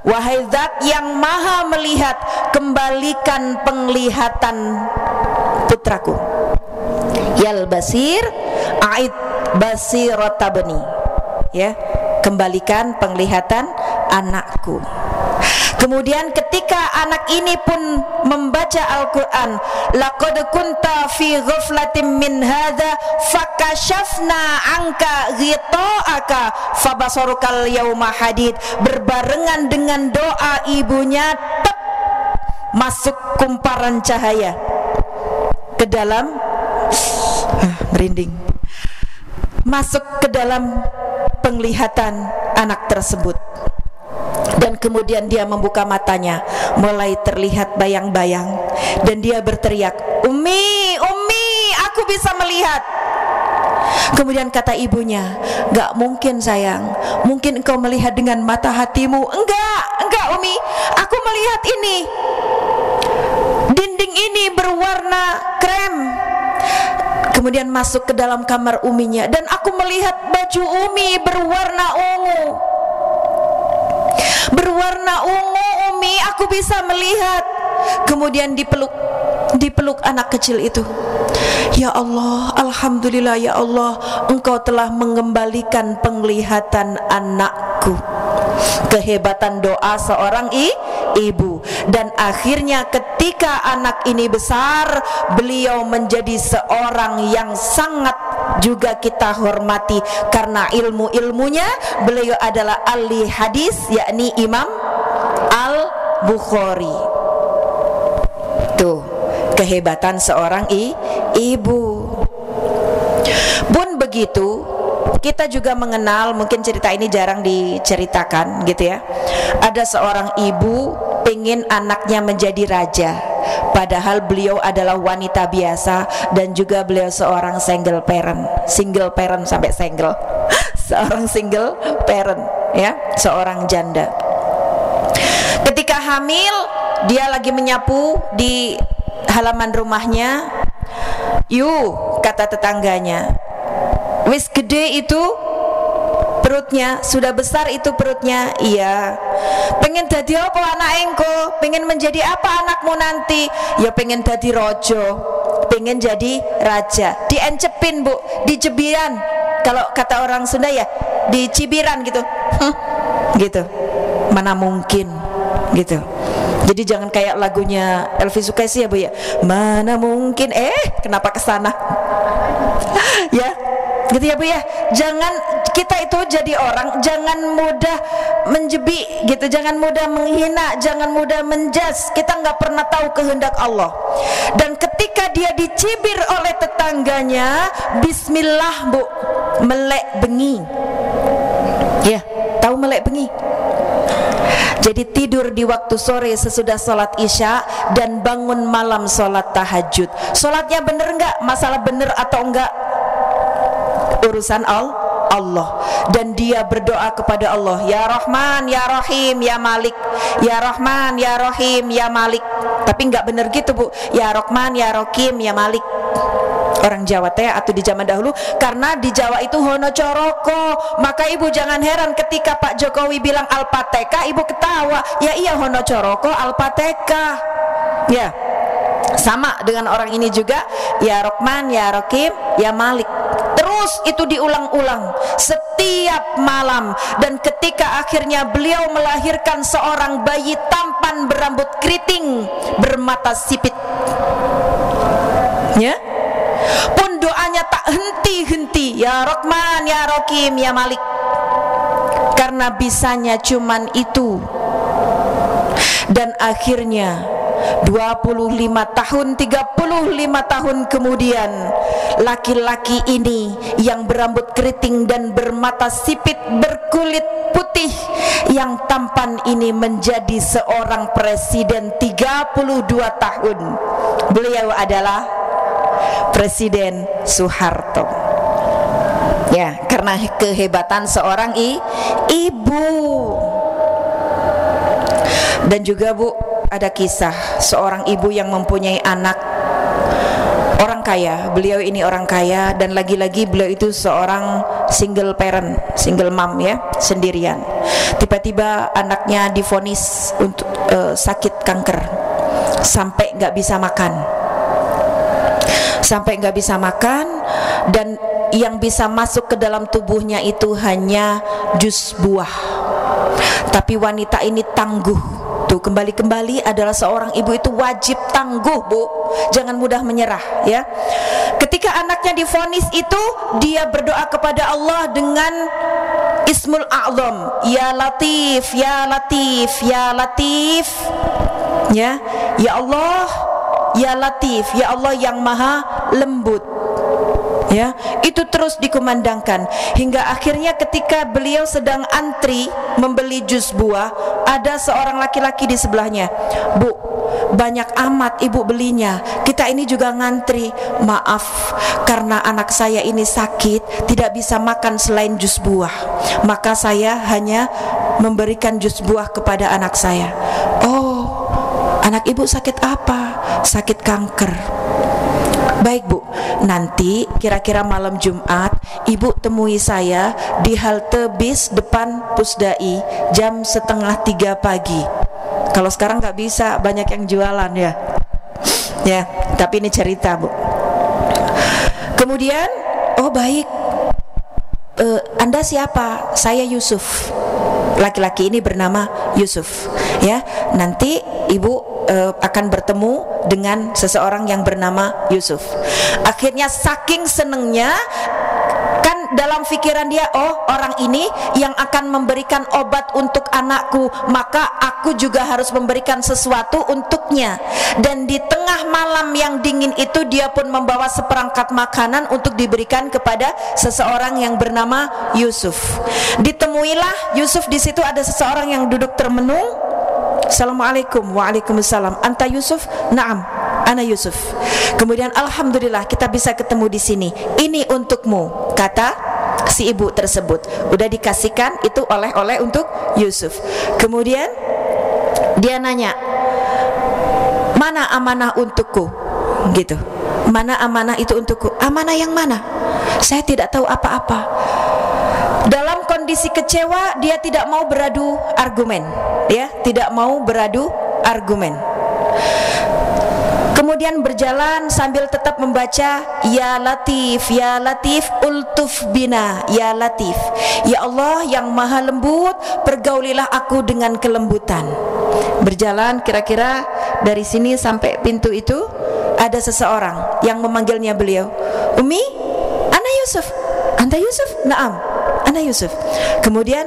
Wahai zat yang maha melihat, kembalikan penglihatan putraku. Yal basir, a'id basiratabni. Ya, kembalikan penglihatan anakku. Kemudian ketika anak ini pun membaca Al-Quran, laqad kunta fi ghaflatin min hadza fakashafna anka ghita'aka fabasarukal yauma hadid. Berbarengan dengan doa ibunya, masuk kumparan cahaya ke dalam merinding, masuk ke dalam penglihatan anak tersebut. Dan kemudian dia membuka matanya, mulai terlihat bayang-bayang, dan dia berteriak, Umi, Umi, aku bisa melihat. Kemudian kata ibunya, enggak mungkin sayang, mungkin engkau melihat dengan mata hatimu. Enggak Umi, aku melihat ini, dinding ini berwarna krem. Kemudian masuk ke dalam kamar uminya, dan aku melihat baju Umi berwarna ungu. Berwarna ungu Umi, aku bisa melihat. Kemudian dipeluk anak kecil itu. Ya Allah, alhamdulillah ya Allah, engkau telah mengembalikan penglihatan anakku. Kehebatan doa seorang ibu. Dan akhirnya ketika anak ini besar, beliau menjadi seorang yang sangat juga kita hormati, karena ilmunya beliau adalah ahli hadis, yakni Imam Al-Bukhari. Tuh kehebatan seorang ibu. Pun begitu, kita juga mengenal, mungkin cerita ini jarang diceritakan gitu ya. Ada seorang ibu pengen anaknya menjadi raja, padahal beliau adalah wanita biasa, dan juga beliau seorang single parent sampai single seorang single parent ya, seorang janda. Ketika hamil, dia lagi menyapu di halaman rumahnya. Yuk, kata tetangganya, wis gede itu perutnya, sudah besar itu perutnya. Iya. Pengen dadi apa anak engko? Pengen menjadi apa anakmu nanti? Ya pengen dadi rojo, pengen jadi raja. Diencepin Bu, di jebiran. Kalau kata orang Sunda ya, di cibiran gitu. Gitu. Mana mungkin gitu. Jadi jangan kayak lagunya Elvi Sukaisi ya Bu ya. Mana mungkin, kenapa kesana? Ya, gitu ya Bu ya. Jangan kita itu jadi orang, jangan mudah menjebi gitu, jangan mudah menghina, jangan mudah menjas. Kita nggak pernah tahu kehendak Allah. Dan ketika dia dicibir oleh tetangganya, bismillah Bu, melek bengi. Ya, tahu melek bengi? Jadi tidur di waktu sore sesudah sholat isya, dan bangun malam sholat tahajud. Sholatnya bener nggak? Masalah bener atau enggak, urusan Allah. Dan dia berdoa kepada Allah, Ya Rahman, Ya Rahim, Ya Malik. Ya Rahman, Ya Rahim, Ya Malik. Tapi enggak benar gitu Bu, Ya Rahman, Ya Rahim, Ya Malik. orang Jawa teh atau di zaman dahulu, karena di Jawa itu hono coroko. Maka ibu jangan heran ketika Pak Jokowi bilang Alpateka, ibu ketawa. Ya iya, hono coroko Alpateka. Ya, sama dengan orang ini juga, ya Rokman, ya Rokim, ya Malik. Terus itu diulang-ulang setiap malam. Dan ketika akhirnya beliau melahirkan seorang bayi tampan berambut keriting, bermata sipit, ya, pun doanya tak henti-henti, ya Rokman, ya Rokim, ya Malik. Karena bisanya cuman itu. Dan akhirnya 25 tahun, 35 tahun kemudian, laki-laki ini yang berambut keriting dan bermata sipit, berkulit putih, yang tampan ini menjadi seorang presiden 32 tahun. Beliau adalah Presiden Soeharto. Ya, karena kehebatan seorang ibu. Dan juga Bu, ada kisah seorang ibu yang mempunyai anak orang kaya. Beliau ini orang kaya, dan lagi-lagi beliau itu seorang single parent, single mom, ya, sendirian. Tiba-tiba anaknya divonis untuk sakit kanker, sampai nggak bisa makan, dan yang bisa masuk ke dalam tubuhnya itu hanya jus buah. Tapi wanita ini tangguh. Tuh, kembali adalah seorang ibu itu wajib tangguh, Bu. Jangan mudah menyerah, ya. Ketika anaknya divonis itu, dia berdoa kepada Allah dengan Ismul A'zam, ya Latif, ya Latif, ya Latif. Ya, ya Allah, ya Latif, ya Allah yang maha lembut. Ya, itu terus dikumandangkan hingga akhirnya ketika beliau sedang antri membeli jus buah, ada seorang laki-laki di sebelahnya. Bu, banyak amat ibu belinya, kita ini juga ngantri. Maaf, karena anak saya ini sakit, tidak bisa makan selain jus buah, maka saya hanya memberikan jus buah kepada anak saya. Oh, anak ibu sakit apa? Sakit kanker. Baik Bu, nanti kira-kira malam Jumat ibu temui saya di halte bis depan Pusdai jam 2:30 pagi. Kalau sekarang nggak bisa, banyak yang jualan, ya. Ya, tapi ini cerita Bu. Kemudian, oh baik, Anda siapa? Saya Yusuf. Laki-laki ini bernama Yusuf. Ya, nanti ibu akan bertemu dengan seseorang yang bernama Yusuf. Akhirnya saking senengnya, kan dalam pikiran dia, oh orang ini yang akan memberikan obat untuk anakku, maka aku juga harus memberikan sesuatu untuknya. Dan di tengah malam yang dingin itu, dia pun membawa seperangkat makanan untuk diberikan kepada seseorang yang bernama Yusuf. Ditemuilah Yusuf, di situ ada seseorang yang duduk termenung. Assalamualaikum. Waalaikumsalam. Anta Yusuf? Naam, ana Yusuf. Kemudian alhamdulillah kita bisa ketemu di sini. Ini untukmu, kata si ibu tersebut. Udah dikasihkan itu oleh-oleh untuk Yusuf. Kemudian dia nanya, mana amanah untukku? Gitu. Mana amanah itu untukku? Amanah yang mana? Saya tidak tahu apa-apa. Dalam kondisi kecewa, dia tidak mau beradu argumen, ya, tidak mau beradu argumen. Kemudian berjalan sambil tetap membaca ya Latif, ya Latif, ultuf bina, ya Latif, ya Allah yang maha lembut, pergaulilah aku dengan kelembutan. Berjalan kira-kira dari sini sampai pintu itu, ada seseorang yang memanggilnya beliau, Umi, ana Yusuf. Anta Yusuf? Naam, ana Yusuf. Kemudian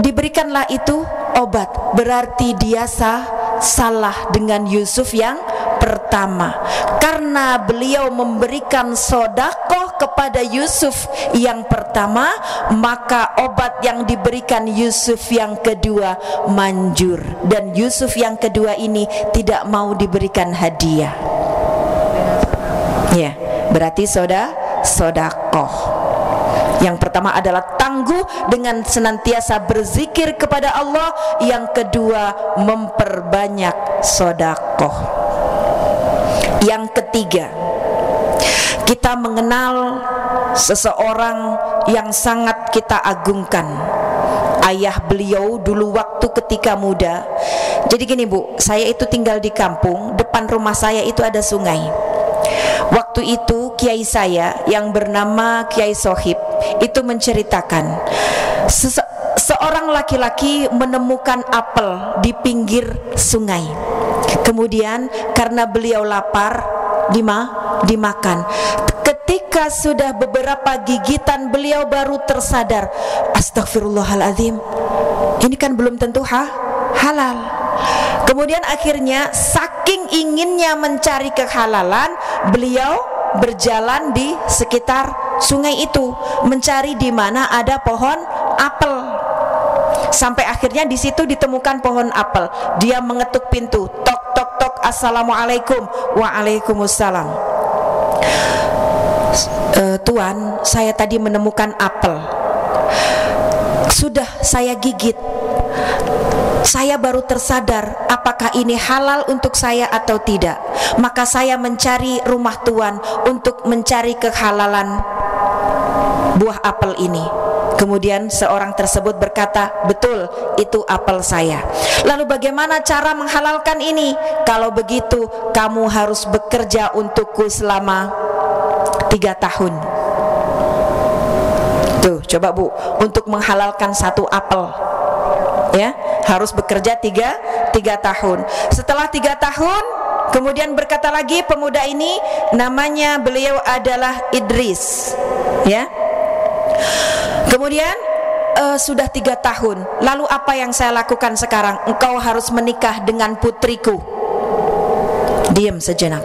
diberikanlah itu obat. Berarti dia salah dengan Yusuf yang pertama, karena beliau memberikan sodakoh kepada Yusuf yang pertama, maka obat yang diberikan Yusuf yang kedua manjur, dan Yusuf yang kedua ini tidak mau diberikan hadiah. Ya, berarti sodakoh. Yang pertama adalah tangguh dengan senantiasa berzikir kepada Allah. Yang kedua memperbanyak sodakoh. Yang ketiga, kita mengenal seseorang yang sangat kita agungkan. Ayah beliau dulu waktu ketika muda. Jadi gini Bu, saya itu tinggal di kampung, depan rumah saya itu ada sungai. Waktu itu kiai saya yang bernama Kiai Sohib itu menceritakan seorang laki-laki menemukan apel di pinggir sungai. Kemudian karena beliau lapar, dimakan. Ketika sudah beberapa gigitan beliau baru tersadar, astagfirullahaladzim, ini kan belum tentu halal. Kemudian akhirnya saking inginnya mencari kehalalan, beliau berjalan di sekitar sungai itu mencari di mana ada pohon apel. Sampai akhirnya di situ ditemukan pohon apel. Dia mengetuk pintu, tok tok tok, assalamualaikum. Waalaikumsalam. Tuan, saya tadi menemukan apel. Sudah saya gigit. Saya baru tersadar apakah ini halal untuk saya atau tidak. Maka saya mencari rumah Tuan untuk mencari kehalalan buah apel ini. Kemudian seorang tersebut berkata, betul, itu apel saya. Lalu bagaimana cara menghalalkan ini? Kalau begitu kamu harus bekerja untukku selama 3 tahun. Tuh, coba Bu, untuk menghalalkan satu apel, ya, harus bekerja 3 tahun. Setelah 3 tahun, kemudian berkata lagi pemuda ini, namanya beliau adalah Idris, ya. Kemudian sudah 3 tahun. Lalu apa yang saya lakukan sekarang? Engkau harus menikah dengan putriku. Diam sejenak.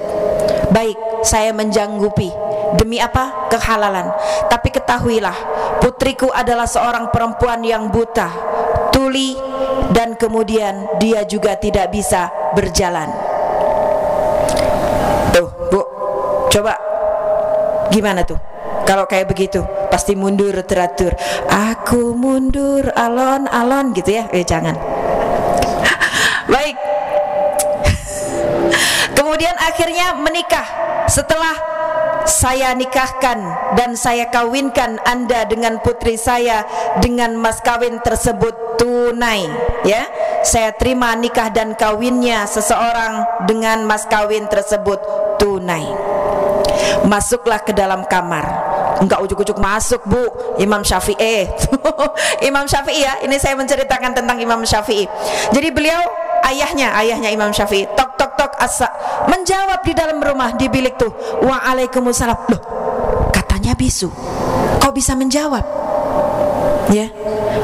Baik, saya menjanggupi. Demi apa? Kehalalan. Tapi ketahuilah, putriku adalah seorang perempuan yang buta, tuli, dan kemudian dia juga tidak bisa berjalan. Tuh Bu, coba gimana tuh? Kalau kayak begitu pasti mundur teratur. Aku mundur alon-alon gitu ya. Jangan. Baik. Kemudian akhirnya menikah. Setelah saya nikahkan dan saya kawinkan Anda dengan putri saya dengan mas kawin tersebut tunai, ya. Saya terima nikah dan kawinnya seseorang dengan mas kawin tersebut tunai. Masuklah ke dalam kamar. Enggak ujuk-ujuk masuk Bu, Imam Syafi'i. Imam Syafi'i ya, ini saya menceritakan tentang Imam Syafi'i. Jadi beliau ayahnya Imam Syafi'i, tok tok tok, menjawab di dalam rumah, di bilik tuh, waalaikumsalam. Loh, katanya bisu, kau bisa menjawab? Ya,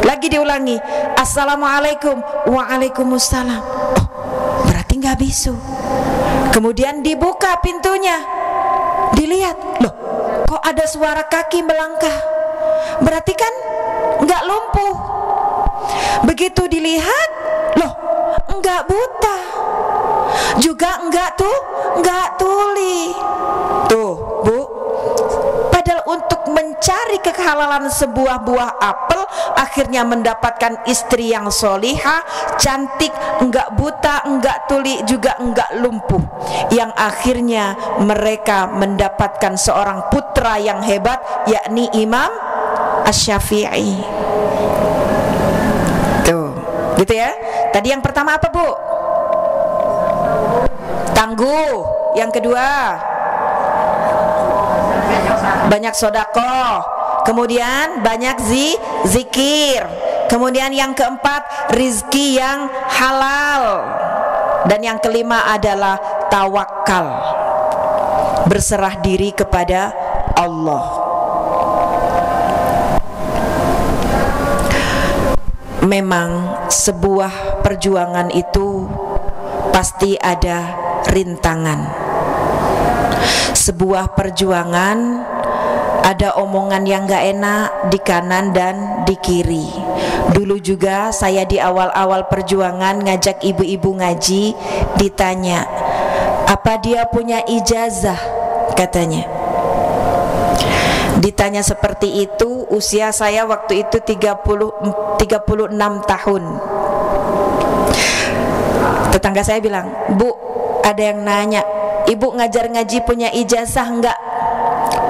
lagi diulangi, assalamualaikum, waalaikumsalam. Oh, berarti nggak bisu. Kemudian dibuka pintunya, dilihat, loh, kok ada suara kaki melangkah, berarti kan nggak lumpuh. Begitu dilihat, loh, nggak buta, juga nggak tuli. Tuh Bu, padahal untuk mencari kehalalan sebuah buah apel, akhirnya mendapatkan istri yang solihah, cantik, nggak buta, nggak tuli, juga nggak lumpuh, yang akhirnya mereka mendapatkan seorang putra yang hebat, yakni Imam Asy-Syafi'i. Tuh, gitu ya. Tadi yang pertama apa Bu? Tangguh. Yang kedua, banyak sedekah. Kemudian banyak zikir. Kemudian yang keempat, rizki yang halal. Dan yang kelima adalah tawakal, berserah diri kepada Allah. Memang sebuah perjuangan itu pasti ada rintangan. Sebuah perjuangan ada omongan yang gak enak di kanan dan di kiri. Dulu juga saya di awal-awal perjuangan ngajak ibu-ibu ngaji, ditanya, apa dia punya ijazah? Katanya. Ditanya seperti itu, usia saya waktu itu 36 tahun. Tetangga saya bilang, Bu, ada yang nanya, ibu ngajar ngaji punya ijazah enggak?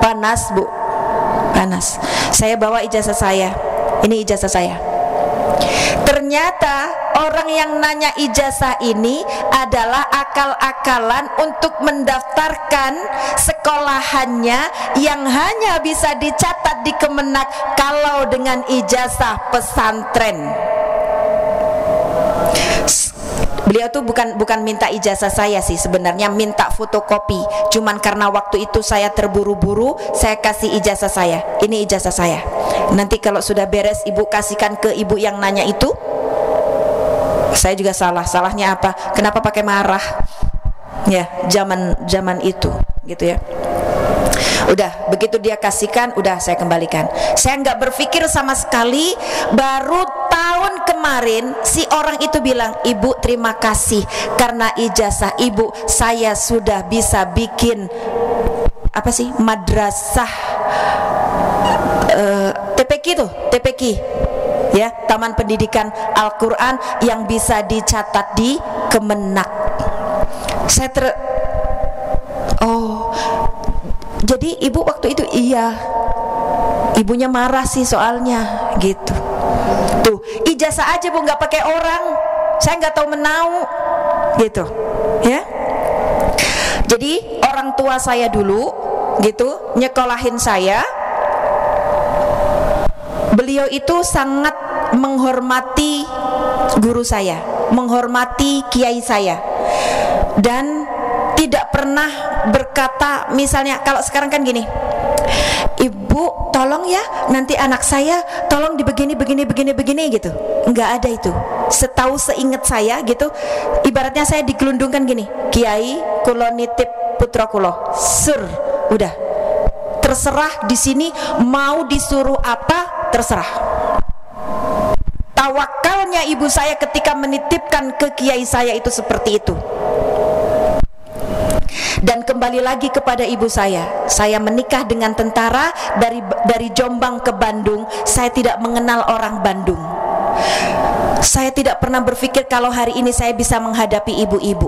panas Bu, panas. Saya bawa ijazah saya, ini ijazah saya. Ternyata orang yang nanya ijazah ini adalah akal-akalan untuk mendaftarkan sekolahannya yang hanya bisa dicatat di Kemenak kalau dengan ijazah pesantren. Beliau tuh bukan minta ijazah saya sih, sebenarnya minta fotokopi. Cuman karena waktu itu saya terburu-buru, saya kasih ijazah saya. Ini ijazah saya. Nanti kalau sudah beres ibu kasihkan ke ibu yang nanya itu. Saya juga salah. Salahnya apa? Kenapa pakai marah? Ya, zaman itu, gitu ya. Udah, begitu dia kasihkan, udah saya kembalikan. Saya nggak berpikir sama sekali. Baru tahun kemarin si orang itu bilang, "Ibu terima kasih karena ijazah ibu saya sudah bisa bikin apa sih, madrasah TPQ tuh, TPQ ya, Taman Pendidikan Al-Quran yang bisa dicatat di Kemenak." Saya jadi ibu waktu itu iya, ibunya marah sih soalnya gitu. Tuh ijazah aja Bu, nggak pakai orang, saya nggak tahu menau gitu ya. Jadi orang tua saya dulu gitu nyekolahin saya, beliau itu sangat menghormati guru saya, menghormati kiai saya, dan tidak pernah berkata misalnya kalau sekarang kan gini, "Ibu tolong ya nanti anak saya tolong dibegini begini gitu." Enggak ada itu. Setahu seingat saya gitu, ibaratnya saya digelundungkan gini, "Kiai kula nitip putra kula, sur." Udah. Terserah di sini mau disuruh apa, terserah. Tawakalnya ibu saya ketika menitipkan ke kiai saya itu seperti itu. Dan kembali lagi kepada ibu saya menikah dengan tentara dari Jombang ke Bandung. Saya tidak mengenal orang Bandung. Saya tidak pernah berpikir kalau hari ini saya bisa menghadapi ibu-ibu.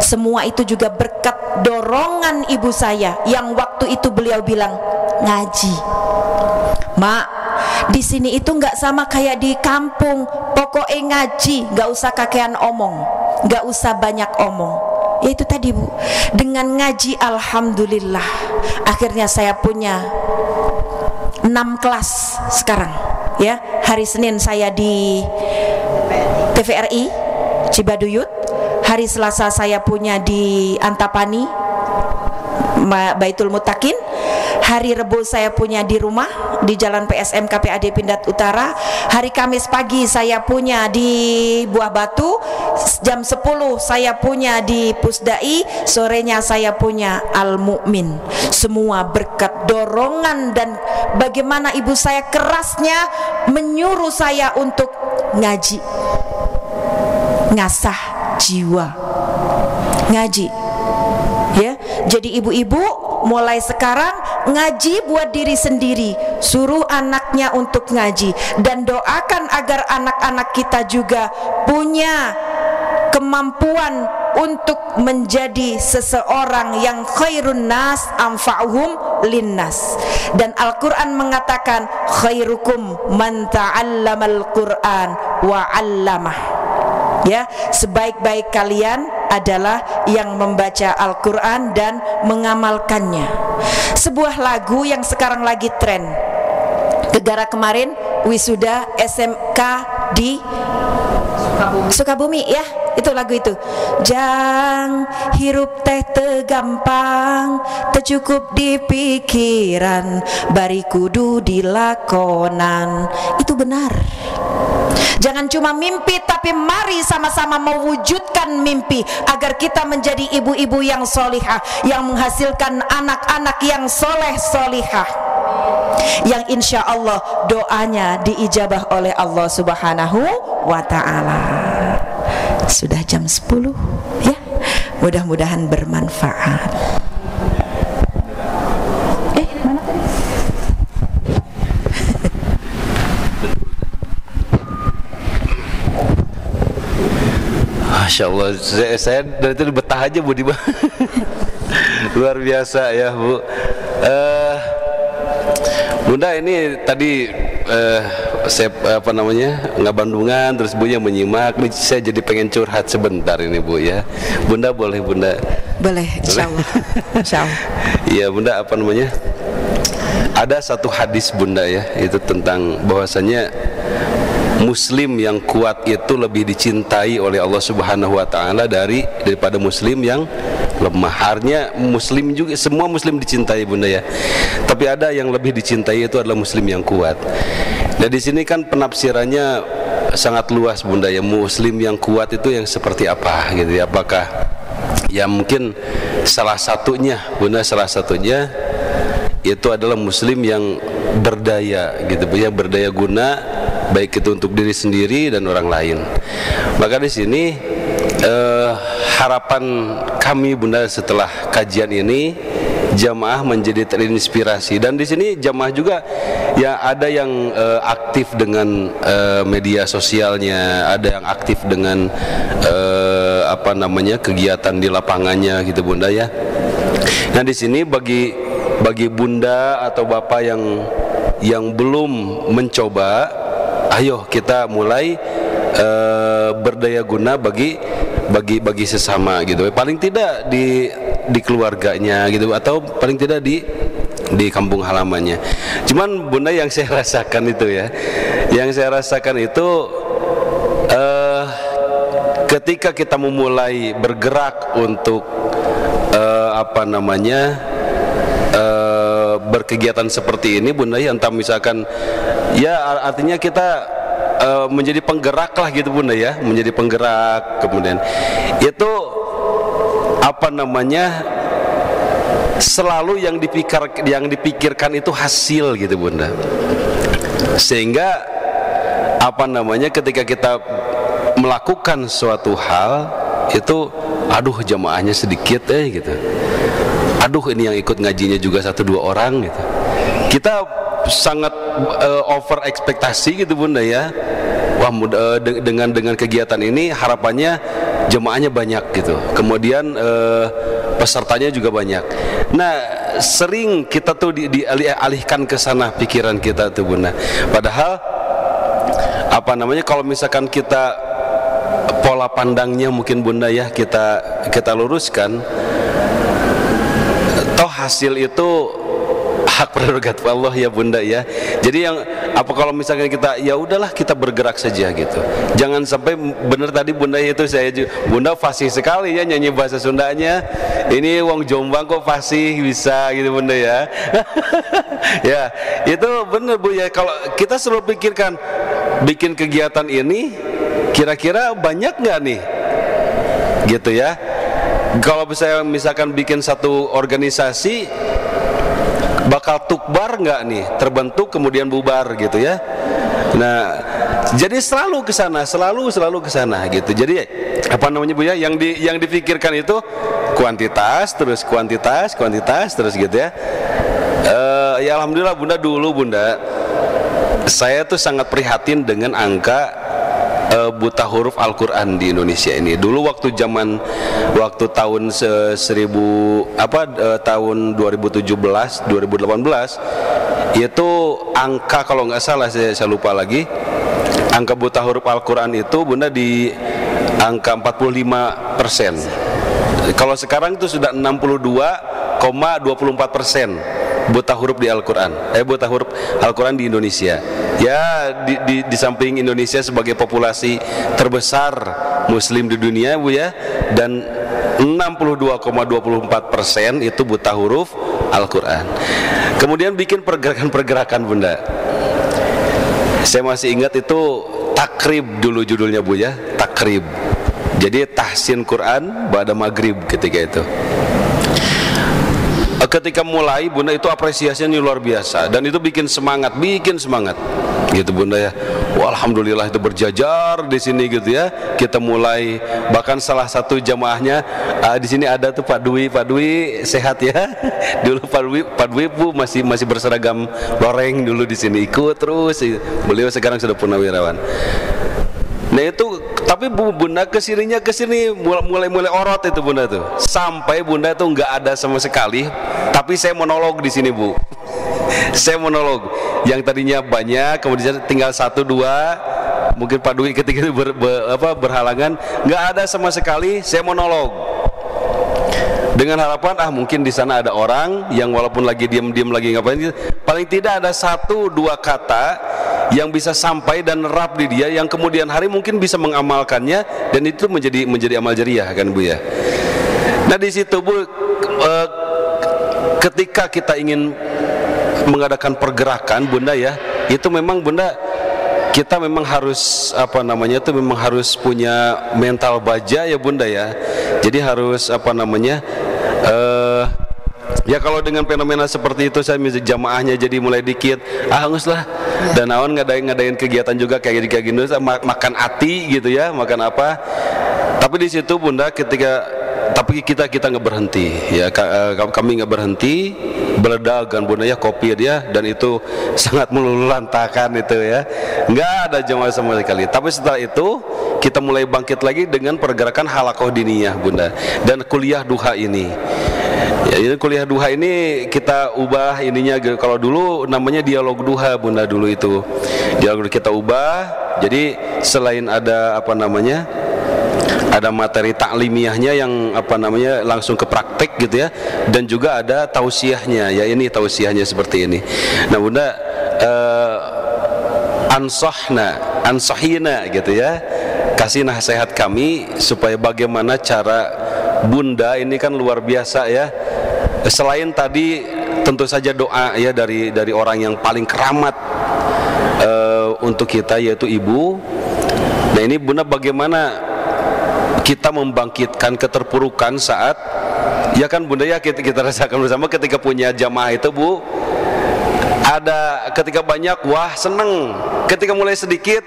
Semua itu juga berkat dorongan ibu saya yang waktu itu beliau bilang, "Ngaji, Mak, di sini itu nggak sama kayak di kampung. Pokoknya ngaji, nggak usah kakean omong, nggak usah banyak omong." Ya itu tadi Bu, dengan ngaji alhamdulillah akhirnya saya punya 6 kelas sekarang ya. Hari Senin saya di TVRI Cibaduyut, hari Selasa saya punya di Antapani Baitul Mutakin, hari Rebo saya punya di rumah di Jalan PSM KPAD Pindad Utara, hari Kamis pagi saya punya di Buah Batu, jam 10 saya punya di Pusdai, sorenya saya punya Al Mukmin. Semua berkat dorongan dan bagaimana ibu saya kerasnya menyuruh saya untuk ngaji, ngasah jiwa, ngaji ya. Jadi ibu-ibu mulai sekarang ngaji buat diri sendiri, suruh anaknya untuk ngaji, dan doakan agar anak-anak kita juga punya kemampuan untuk menjadi seseorang yang khairun nas anfa'uhum linnas. Dan Al-Quran mengatakan khairukum man ta'allamal Quran wa 'allamah. Ya, sebaik-baik kalian adalah yang membaca Al-Quran dan mengamalkannya. Sebuah lagu yang sekarang lagi tren. Gegara kemarin wisuda SMK di Sukabumi ya, itu lagu itu. Jang hirup teh tegampang, tercukup di pikiran, bari kudu dilakonan. Itu benar. Jangan cuma mimpi, tapi mari sama-sama mewujudkan mimpi agar kita menjadi ibu-ibu yang solihah, yang menghasilkan anak-anak yang soleh solihah, yang insya Allah doanya diijabah oleh Allah Subhanahu wa ta'ala. Sudah jam 10 ya, mudah-mudahan bermanfaat. Mana tadi? Masya Allah, saya dari tadi betah aja Bu di luar biasa ya Bu. Bunda ini tadi saya ngabandungan terus Bu yang menyimak, nih saya jadi pengen curhat sebentar ini Bu ya. Bunda boleh Bunda? Boleh, insyaallah. Insyaallah. Iya Bunda, ada satu hadis Bunda ya, itu tentang bahwasanya Muslim yang kuat itu lebih dicintai oleh Allah Subhanahu wa taala daripada muslim yang lemah. Artinya muslim juga, semua muslim dicintai Bunda ya. Tapi ada yang lebih dicintai, itu adalah muslim yang kuat. Nah di sini kan penafsirannya sangat luas Bunda ya. Muslim yang kuat itu yang seperti apa gitu ya? Apakah ya mungkin salah satunya Bunda, salah satunya itu adalah muslim yang berdaya gitu ya, berdaya guna baik itu untuk diri sendiri dan orang lain. Maka di sini harapan kami Bunda setelah kajian ini jamaah menjadi terinspirasi, dan di sini jamaah juga ya ada yang aktif dengan media sosialnya, ada yang aktif dengan kegiatan di lapangannya gitu Bunda ya. Nah di sini bagi Bunda atau Bapak yang belum mencoba, ayo kita mulai berdaya guna bagi sesama gitu. Paling tidak di keluarganya gitu, atau paling tidak di kampung halamannya. Cuman Bunda yang saya rasakan itu ya, ketika kita memulai bergerak untuk berkegiatan seperti ini Bunda ya, entah misalkan ya artinya kita menjadi penggerak lah gitu Bunda ya, menjadi penggerak, kemudian itu selalu yang dipikirkan itu hasil gitu Bunda, sehingga ketika kita melakukan suatu hal itu, aduh jamaahnya sedikit gitu, aduh ini yang ikut ngajinya juga 1-2 orang gitu, kita sangat over ekspektasi gitu Bunda ya. Wah dengan kegiatan ini harapannya jemaahnya banyak gitu, kemudian pesertanya juga banyak. Nah sering kita tuh dialihkan ke sana pikiran kita tuh Bunda, padahal kalau misalkan kita pola pandangnya mungkin Bunda ya kita luruskan, toh hasil itu hak prerogatif Allah ya Bunda ya. Jadi kalau misalkan kita ya udahlah kita bergerak saja gitu. Jangan sampai benar tadi Bunda itu Bunda fasih sekali ya nyanyi bahasa Sundanya. Ini wong Jombang kok fasih bisa gitu Bunda ya. Ya, itu benar Bu ya. Kalau kita selalu pikirkan bikin kegiatan ini kira-kira banyak nggak nih? Gitu ya. Kalau misalkan bikin satu organisasi bakal tukbar nggak nih, terbentuk kemudian bubar gitu ya. Nah jadi selalu ke sana gitu. Jadi Bu ya, yang dipikirkan itu kuantitas terus gitu ya. Ya alhamdulillah Bunda, dulu Bunda saya tuh sangat prihatin dengan angka buta huruf Al-Quran di Indonesia ini. Dulu waktu tahun tahun 2017 2018 itu angka, kalau nggak salah saya lupa lagi, angka buta huruf Al-Quran itu Bunda di angka 45%. Kalau sekarang itu sudah 62,24% buta huruf di Al-Quran, buta huruf Al-Quran di Indonesia. Ya di samping Indonesia sebagai populasi terbesar Muslim di dunia Bu ya, dan 62,24% itu buta huruf Al-Quran. Kemudian bikin pergerakan Bunda. Saya masih ingat itu takrib dulu judulnya Bu ya, takrib. Jadi tahsin Quran pada maghrib ketika itu. Ketika mulai Bunda itu apresiasinya luar biasa, dan itu bikin semangat gitu Bunda ya. Wah, alhamdulillah itu berjajar di sini gitu ya. Kita mulai, bahkan salah satu jamaahnya di sini ada tuh Pak Dwi sehat ya. Dulu Pak Dwi Bu masih berseragam loreng dulu di sini, ikut terus. Beliau sekarang sudah purnawirawan. Nah itu Tapi bunda kesini mulai orot itu bunda tuh, sampai bunda tuh nggak ada sama sekali. Tapi saya monolog di sini bu. Saya monolog. Yang tadinya banyak, kemudian tinggal 1, 2. Mungkin Pak Dwi ketika itu berhalangan, nggak ada sama sekali. Saya monolog. Dengan harapan mungkin di sana ada orang yang walaupun lagi diam-diam lagi ngapain, paling tidak ada 1, 2 kata yang bisa sampai dan nerap di dia, yang kemudian hari mungkin bisa mengamalkannya dan itu menjadi amal jariah kan bu ya. Nah di situ bu, ketika kita ingin mengadakan pergerakan bunda ya, itu memang bunda kita memang harus memang harus punya mental baja ya bunda ya. Jadi harus ya kalau dengan fenomena seperti itu saya jamaahnya jadi mulai dikit, hangus lah. Dan awan ngadain kegiatan juga kayak gini, makan ati gitu ya, makan apa. Tapi di situ bunda kita nggak berhenti ya, kami nggak berhenti beledagan bunda ya, kopi dia, dan itu sangat meluluhlantakan itu ya, nggak ada jamaah sama sekali. Tapi setelah itu kita mulai bangkit lagi dengan pergerakan halakoh diniyah bunda, dan kuliah duha ini. Ya, ini kuliah duha ini kita ubah ininya. Kalau dulu namanya dialog duha bunda, dulu itu dialog kita ubah. Jadi selain ada ada materi taklimiahnya yang langsung ke praktek gitu ya, dan juga ada tausiahnya ya, ini tausiahnya seperti ini. Nah bunda, ansahina gitu ya, kasih nasihat kami supaya bagaimana cara bunda ini kan luar biasa ya. Selain tadi tentu saja doa ya dari orang yang paling keramat untuk kita, yaitu ibu. Nah ini bunda, bagaimana kita membangkitkan keterpurukan saat ya kan bunda ya, kita rasakan bersama ketika punya jamaah itu bu. Ada ketika banyak wah seneng, ketika mulai sedikit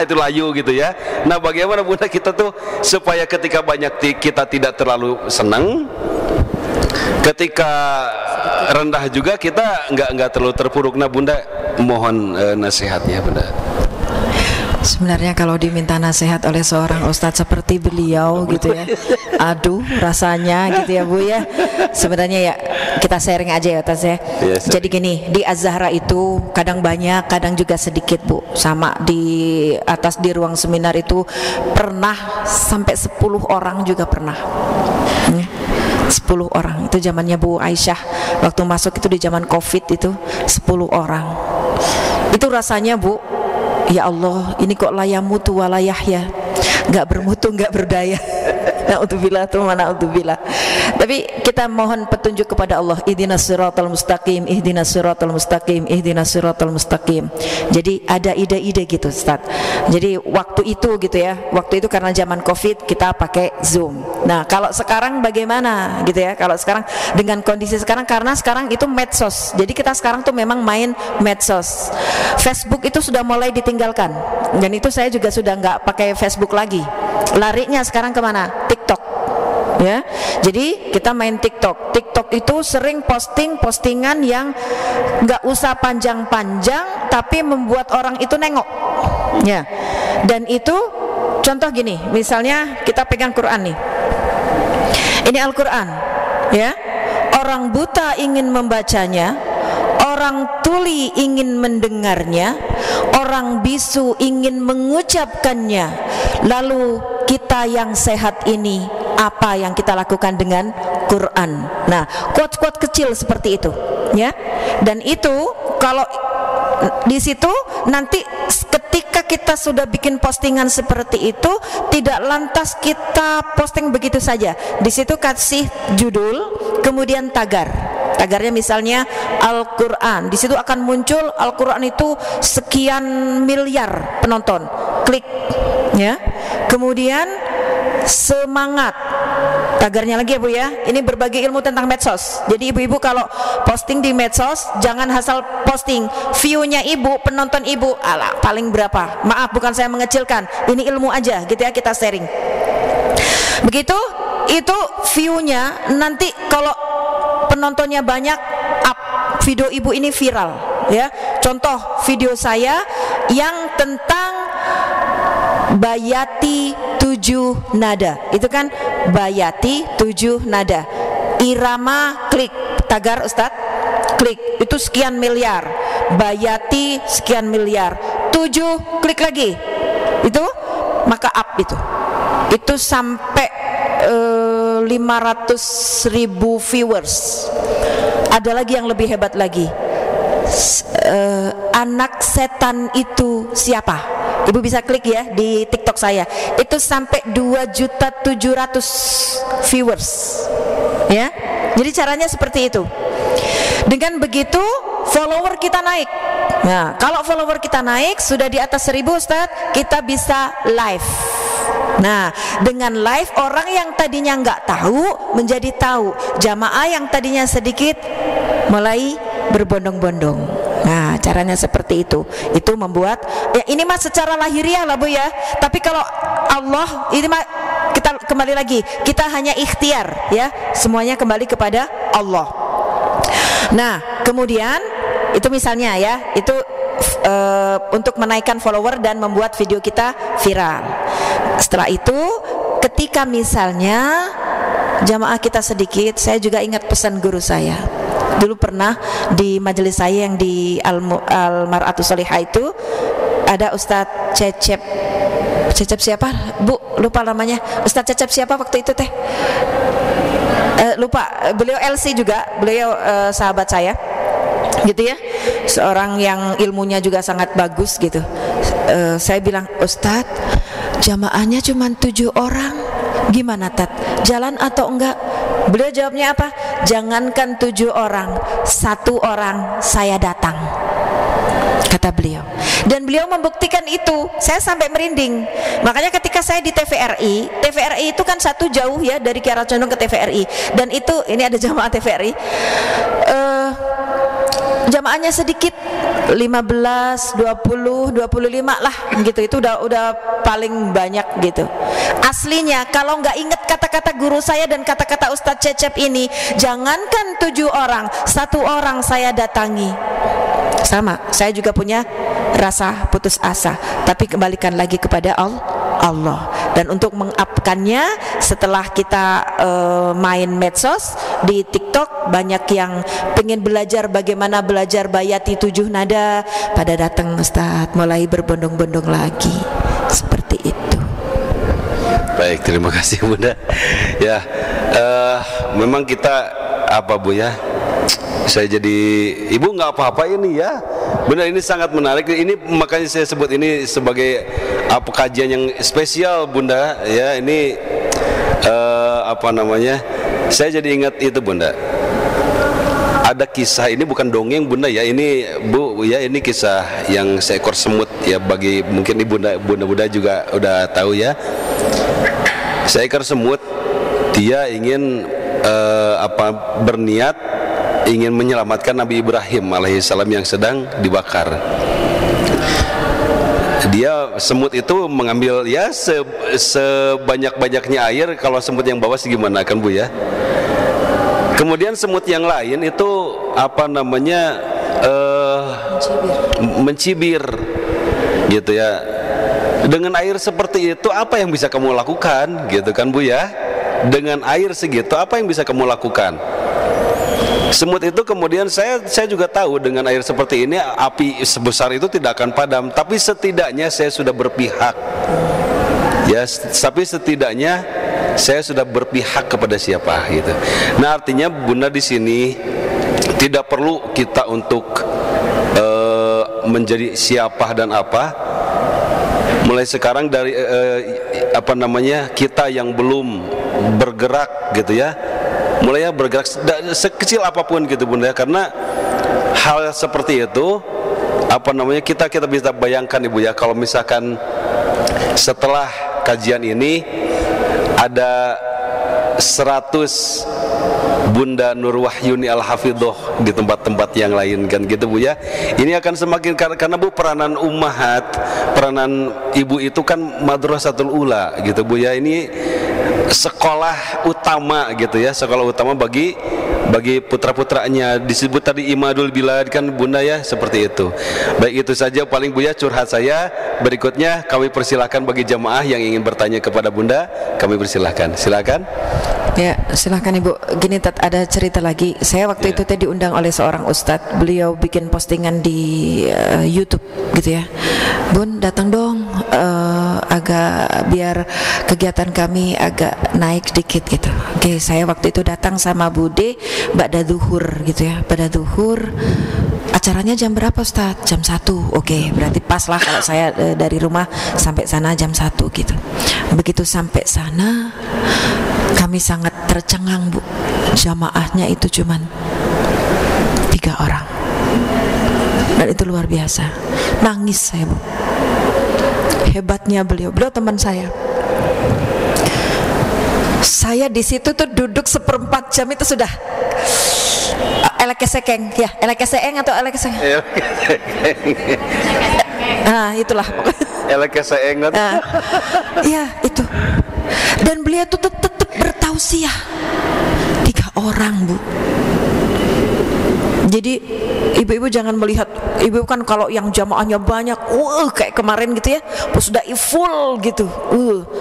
itu layu gitu ya. Nah bagaimana bunda kita tuh supaya ketika banyak kita tidak terlalu seneng, ketika rendah juga kita nggak terlalu terpuruk. Nah bunda, mohon nasihatnya bunda. Sebenarnya kalau diminta nasihat oleh seorang ustadz seperti beliau gitu ya, aduh rasanya gitu ya bu ya. Sebenarnya ya kita sharing aja ya ustadz ya. Yes, jadi gini, di Az-Zahra itu kadang banyak, kadang juga sedikit bu. Sama di atas di ruang seminar itu pernah sampai 10 orang juga pernah. 10 orang itu zamannya Bu Aisyah, waktu masuk itu di zaman Covid itu 10 orang. Itu rasanya bu, ya Allah, ini kok layamutu walayah ya, nggak bermutu nggak berdaya. Na'udzubillah tuh mana na'udzubillah. Tapi kita mohon petunjuk kepada Allah. Ihdinas siratal mustaqim, ihdinas siratal mustaqim, ihdinas siratal mustaqim. Jadi ada ide-ide gitu Ustaz. Jadi waktu itu gitu ya, waktu itu karena zaman Covid kita pakai Zoom. Nah kalau sekarang bagaimana gitu ya, kalau sekarang dengan kondisi sekarang, karena sekarang itu medsos, jadi kita sekarang tuh memang main medsos. Facebook itu sudah mulai ditinggalkan, dan itu saya juga sudah nggak pakai Facebook lagi. Larinya sekarang kemana? TikTok ya. Jadi kita main TikTok. TikTok itu sering postingan yang nggak usah panjang-panjang tapi membuat orang itu nengok ya. Dan itu contoh gini, misalnya kita pegang Quran nih, ini Al-Quran ya, orang buta ingin membacanya, orang tuli ingin mendengarnya, orang bisu ingin mengucapkannya. Lalu kita yang sehat ini apa yang kita lakukan dengan Quran? Nah, quote-quote kecil seperti itu, ya. Dan itu kalau di situ nanti ketika kita sudah bikin postingan seperti itu, tidak lantas kita posting begitu saja. Di situ kasih judul, kemudian tagar. Tagarnya misalnya Al-Quran. Di situ akan muncul Al-Quran itu sekian miliar penonton. Klik, ya. Kemudian semangat. Tagarnya lagi ya Bu ya, ini berbagi ilmu tentang medsos. Jadi ibu-ibu kalau posting di medsos, jangan asal posting view-nya ibu, penonton ibu, alah paling berapa. Maaf, bukan saya mengecilkan, ini ilmu aja gitu ya, kita sharing. Begitu, itu view-nya nanti kalau penontonnya banyak, up, video ibu ini viral ya. Contoh video saya yang tentang bayati 7 nada. Itu kan bayati 7 nada. Irama klik, tagar Ustadz, klik, itu sekian miliar. Bayati sekian miliar. 7 klik lagi, itu maka up itu sampai 500.000 viewers. Ada lagi yang lebih hebat lagi. Anak setan itu siapa? Ibu bisa klik ya di TikTok saya. Itu sampai 2.700.000 viewers. Ya. Jadi caranya seperti itu. Dengan begitu follower kita naik. Nah, kalau follower kita naik sudah di atas 1.000 Ustadz, kita bisa live. Nah, dengan live orang yang tadinya nggak tahu menjadi tahu. Jamaah yang tadinya sedikit mulai berbondong-bondong. Nah, caranya seperti itu. Itu membuat ya ini mah secara lahiriah lah Bu ya. Tapi kalau Allah ini mah kita kembali lagi, kita hanya ikhtiar ya. Semuanya kembali kepada Allah. Nah, kemudian itu misalnya ya, itu untuk menaikkan follower dan membuat video kita viral. Setelah itu, ketika misalnya jamaah kita sedikit, saya juga ingat pesan guru saya. Dulu pernah di majelis saya yang di Al-Mar'atus Sholihah itu ada Ustadz Cecep siapa? Bu, lupa namanya. Ustadz Cecep siapa waktu itu teh? Lupa. Beliau LC juga, beliau sahabat saya. Gitu ya, seorang yang ilmunya juga sangat bagus gitu. Saya bilang, Ustadz, jamaahnya cuma 7 orang, gimana Tat? Jalan atau enggak? Beliau jawabnya apa? Jangankan 7 orang, 1 orang saya datang, kata beliau. Dan beliau membuktikan itu. Saya sampai merinding. Makanya ketika saya di TVRI itu kan satu jauh ya dari Kiara Condong ke TVRI. Dan itu, ini ada jamaah TVRI, jamaahnya sedikit, 15, 20, 25 lah gitu. Itu udah paling banyak gitu. Aslinya kalau nggak inget kata-kata guru saya dan kata-kata Ustadz Cecep ini, jangankan 7 orang, 1 orang saya datangi. Sama, saya juga punya rasa putus asa. Tapi kembalikan lagi kepada Allah. Dan untuk mengupkannya, setelah kita main medsos di TikTok, banyak yang pengen belajar bagaimana belajar bayati 7 nada, pada datang Ustadz, mulai berbondong-bondong lagi. Seperti itu. Baik, terima kasih Bunda. Ya, memang kita apa Bu ya? Saya jadi ibu nggak apa-apa ini ya. Benar, ini sangat menarik. Ini makanya saya sebut ini sebagai kajian yang spesial Bunda ya. Ini apa namanya? Saya jadi ingat itu Bunda. Ada kisah, ini bukan dongeng Bunda ya. Ini Bu ya, ini kisah yang seekor semut ya, bagi mungkin Bunda juga udah tahu ya. Seekor semut, dia ingin berniat ingin menyelamatkan Nabi Ibrahim alaihissalam yang sedang dibakar. Dia, semut itu mengambil ya sebanyak-banyaknya air. Kalau semut yang bawah segimana kan Bu ya. Kemudian semut yang lain itu apa namanya mencibir gitu ya. Dengan air seperti itu apa yang bisa kamu lakukan gitu kan Bu ya. Dengan air segitu apa yang bisa kamu lakukan? Semut itu kemudian saya juga tahu dengan air seperti ini api sebesar itu tidak akan padam, tapi setidaknya saya sudah berpihak. Ya, tapi setidaknya saya sudah berpihak kepada siapa gitu. Nah, artinya Bunda di sini tidak perlu kita untuk menjadi siapa dan apa. Mulai sekarang dari apa namanya, kita yang belum bergerak gitu ya, mulai bergerak sekecil apapun gitu Bunda, karena hal seperti itu apa namanya, kita bisa bayangkan Ibu ya, kalau misalkan setelah kajian ini ada 100 Bunda Nur Wahyuni Al-Hafidhoh di tempat-tempat yang lain kan gitu Bu ya. Ini akan semakin, karena Bu peranan ummahat, peranan ibu itu kan madrasatul ula gitu Bu ya. Ini sekolah utama gitu ya, sekolah utama bagi bagi putra-putranya. Disebut tadi imadul bilad kan Bunda ya, seperti itu. Baik, itu saja paling Buya curhat saya. Berikutnya kami persilahkan bagi jamaah yang ingin bertanya kepada Bunda, kami persilahkan. Silakan. Ya, silahkan Ibu. Gini, ada cerita lagi. Saya waktu itu diundang oleh seorang ustadz. Beliau bikin postingan di YouTube gitu ya. Bun, datang dong, agak biar kegiatan kami agak naik sedikit gitu. Oke, saya waktu itu datang sama Bude ba'da zuhur gitu ya. Ba'da zuhur. Acaranya jam berapa Ustaz? Jam 1. Oke, berarti pas lah kalau saya dari rumah sampai sana jam 1 gitu. Begitu sampai sana kami sangat tercengang, Bu. Jamaahnya itu cuman 3 orang. Dan itu luar biasa. Nangis saya, Bu. Hebatnya beliau teman saya. Saya di situ tuh duduk 1/4 jam itu sudah elekesekeng, ya, elekeseeng atau elekesekeng. Nah, itulah. Elekeseeng. Ya, itu. Dan beliau tuh tetap bertausiah. 3 orang, Bu. Jadi ibu-ibu jangan melihat, ibu kan kalau yang jamaahnya banyak, kayak kemarin gitu ya, sudah full gitu,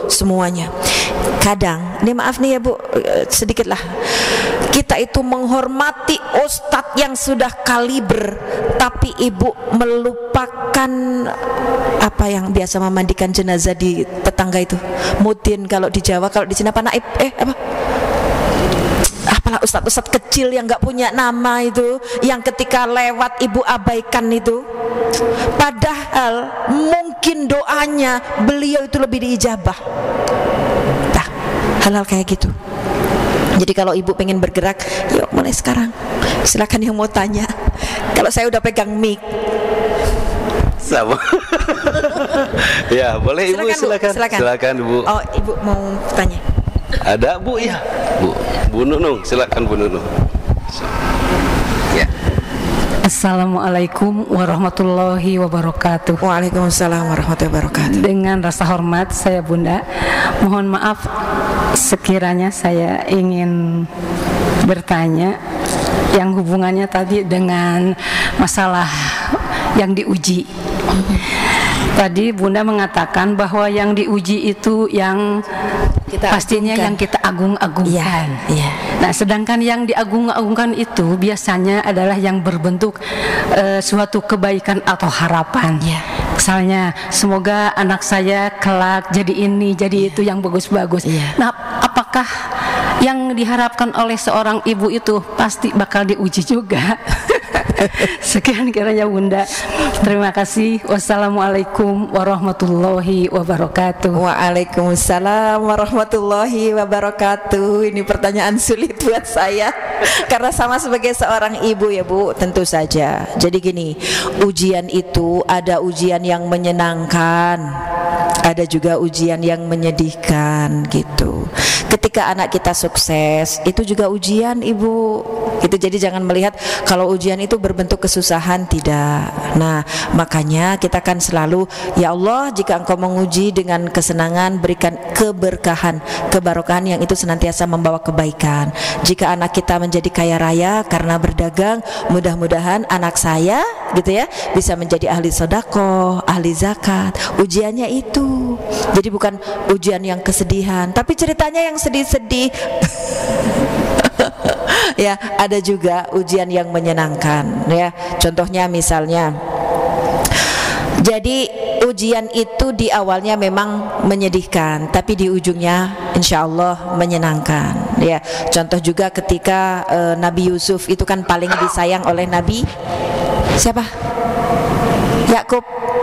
semuanya. Kadang, ini maaf nih ya Bu, sedikit lah, kita itu menghormati ustadz yang sudah kaliber, tapi ibu melupakan apa yang biasa memandikan jenazah di tetangga itu, mudin kalau di Jawa, kalau di sini apa naib, apalah ustadz-ustadz kecil yang nggak punya nama itu, yang ketika lewat ibu abaikan itu, padahal mungkin doanya beliau itu lebih diijabah. Nah, hal-hal kayak gitu. Jadi kalau ibu pengen bergerak, yuk mulai sekarang. Silakan yang mau tanya. Kalau saya udah pegang mic. Sama. Ya, boleh Ibu, silakan. Silakan Bu. Oh, Ibu mau tanya. Ada Bu ya, Bu Nunung, silakan Bu Nunung. Ya. Assalamualaikum warahmatullahi wabarakatuh. Waalaikumsalam warahmatullahi wabarakatuh. Dengan rasa hormat saya Bunda, mohon maaf sekiranya saya ingin bertanya yang hubungannya tadi dengan masalah yang diuji. Tadi Bunda mengatakan bahwa yang diuji itu yang pastinya yang kita agung-agungkan. Ya. Nah, sedangkan yang diagung-agungkan itu biasanya adalah yang berbentuk suatu kebaikan atau harapan. Ya. Misalnya, semoga anak saya kelak jadi ini, jadi itu yang bagus-bagus. Ya. Nah, apakah yang diharapkan oleh seorang ibu itu pasti bakal diuji juga? Sekian kiranya Bunda. Terima kasih. Wassalamualaikum warahmatullahi wabarakatuh. Waalaikumsalam warahmatullahi wabarakatuh. Ini pertanyaan sulit buat saya karena sama sebagai seorang ibu ya Bu, tentu saja. Jadi gini, ujian itu ada ujian yang menyenangkan, ada juga ujian yang menyedihkan gitu. Ketika anak kita sukses, itu juga ujian Ibu. Itu jadi jangan melihat kalau ujian itu berbentuk kesusahan, tidak. Nah, makanya kita kan selalu, ya Allah, jika Engkau menguji dengan kesenangan, berikan keberkahan, kebarokahan yang itu senantiasa membawa kebaikan. Jika anak kita menjadi kaya raya karena berdagang, mudah-mudahan anak saya gitu ya bisa menjadi ahli sedekah, ahli zakat. Ujiannya itu. Jadi bukan ujian yang kesedihan, tapi ceritanya yang sedih-sedih. Ya, ada juga ujian yang menyenangkan ya. Contohnya misalnya, jadi ujian itu di awalnya memang menyedihkan, tapi di ujungnya insya Allah menyenangkan ya. Contoh juga ketika Nabi Yusuf itu kan paling disayang oleh Nabi siapa? Yakub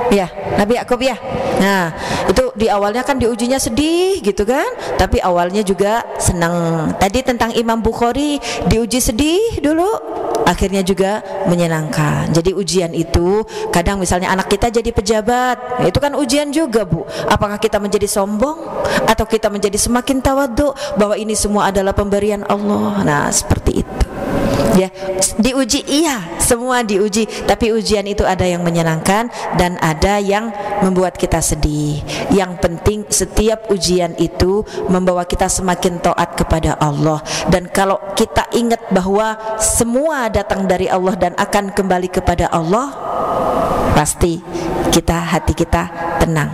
ya, Nabi Yakub ya. Nah, itu di awalnya kan diujinya sedih gitu kan, tapi awalnya juga senang. Tadi tentang Imam Bukhari diuji sedih dulu, akhirnya juga menyenangkan. Jadi ujian itu kadang misalnya anak kita jadi pejabat, itu kan ujian juga Bu. Apakah kita menjadi sombong atau kita menjadi semakin tawadhu bahwa ini semua adalah pemberian Allah. Nah, seperti itu. Ya, diuji iya, semua diuji, tapi ujian itu ada yang menyenangkan dan ada yang membuat kita sedih. Yang penting setiap ujian itu membawa kita semakin taat kepada Allah. Dan kalau kita ingat bahwa semua datang dari Allah dan akan kembali kepada Allah, pasti hati kita tenang.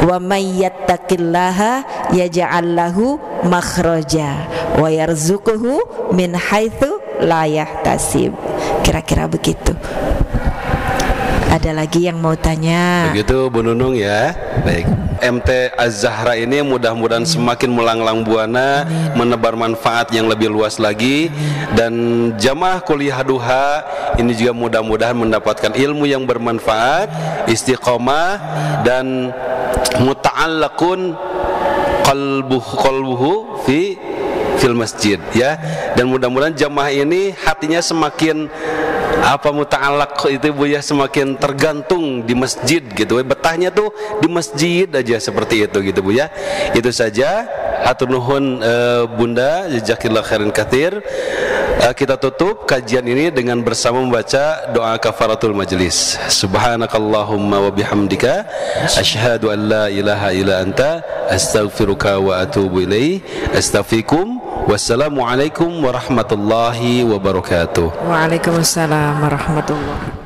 Wa may yattaqillaha yaj'al lahu makhraja wa yarzuquhu min haitsu la yahtasib. Kira-kira begitu. Ada lagi yang mau tanya? Begitu Bu Nunung ya. Baik. MT Az-Zahra ini mudah-mudahan semakin melanglang buana, menebar manfaat yang lebih luas lagi, dan jamaah kuliah duha ini juga mudah-mudahan mendapatkan ilmu yang bermanfaat, istiqomah, dan muta'allaqun qalbuhu fil masjid ya. Dan mudah-mudahan jamaah ini hatinya semakin muta'allaq itu Bu ya, semakin tergantung di masjid gitu. Betahnya tuh di masjid aja seperti itu gitu Bu ya. Itu saja. Hatur nuhun Bunda, jazakillah khairan katsir. Kita tutup kajian ini dengan bersama membaca doa kafaratul majlis. Subhanakallahumma wa bihamdika asyhadu an la ilaha illa anta astaghfiruka wa atubu ilaik. Astaghfirukum. Wassalamualaikum warahmatullahi wabarakatuh. Waalaikumsalam warahmatullahi wabarakatuh.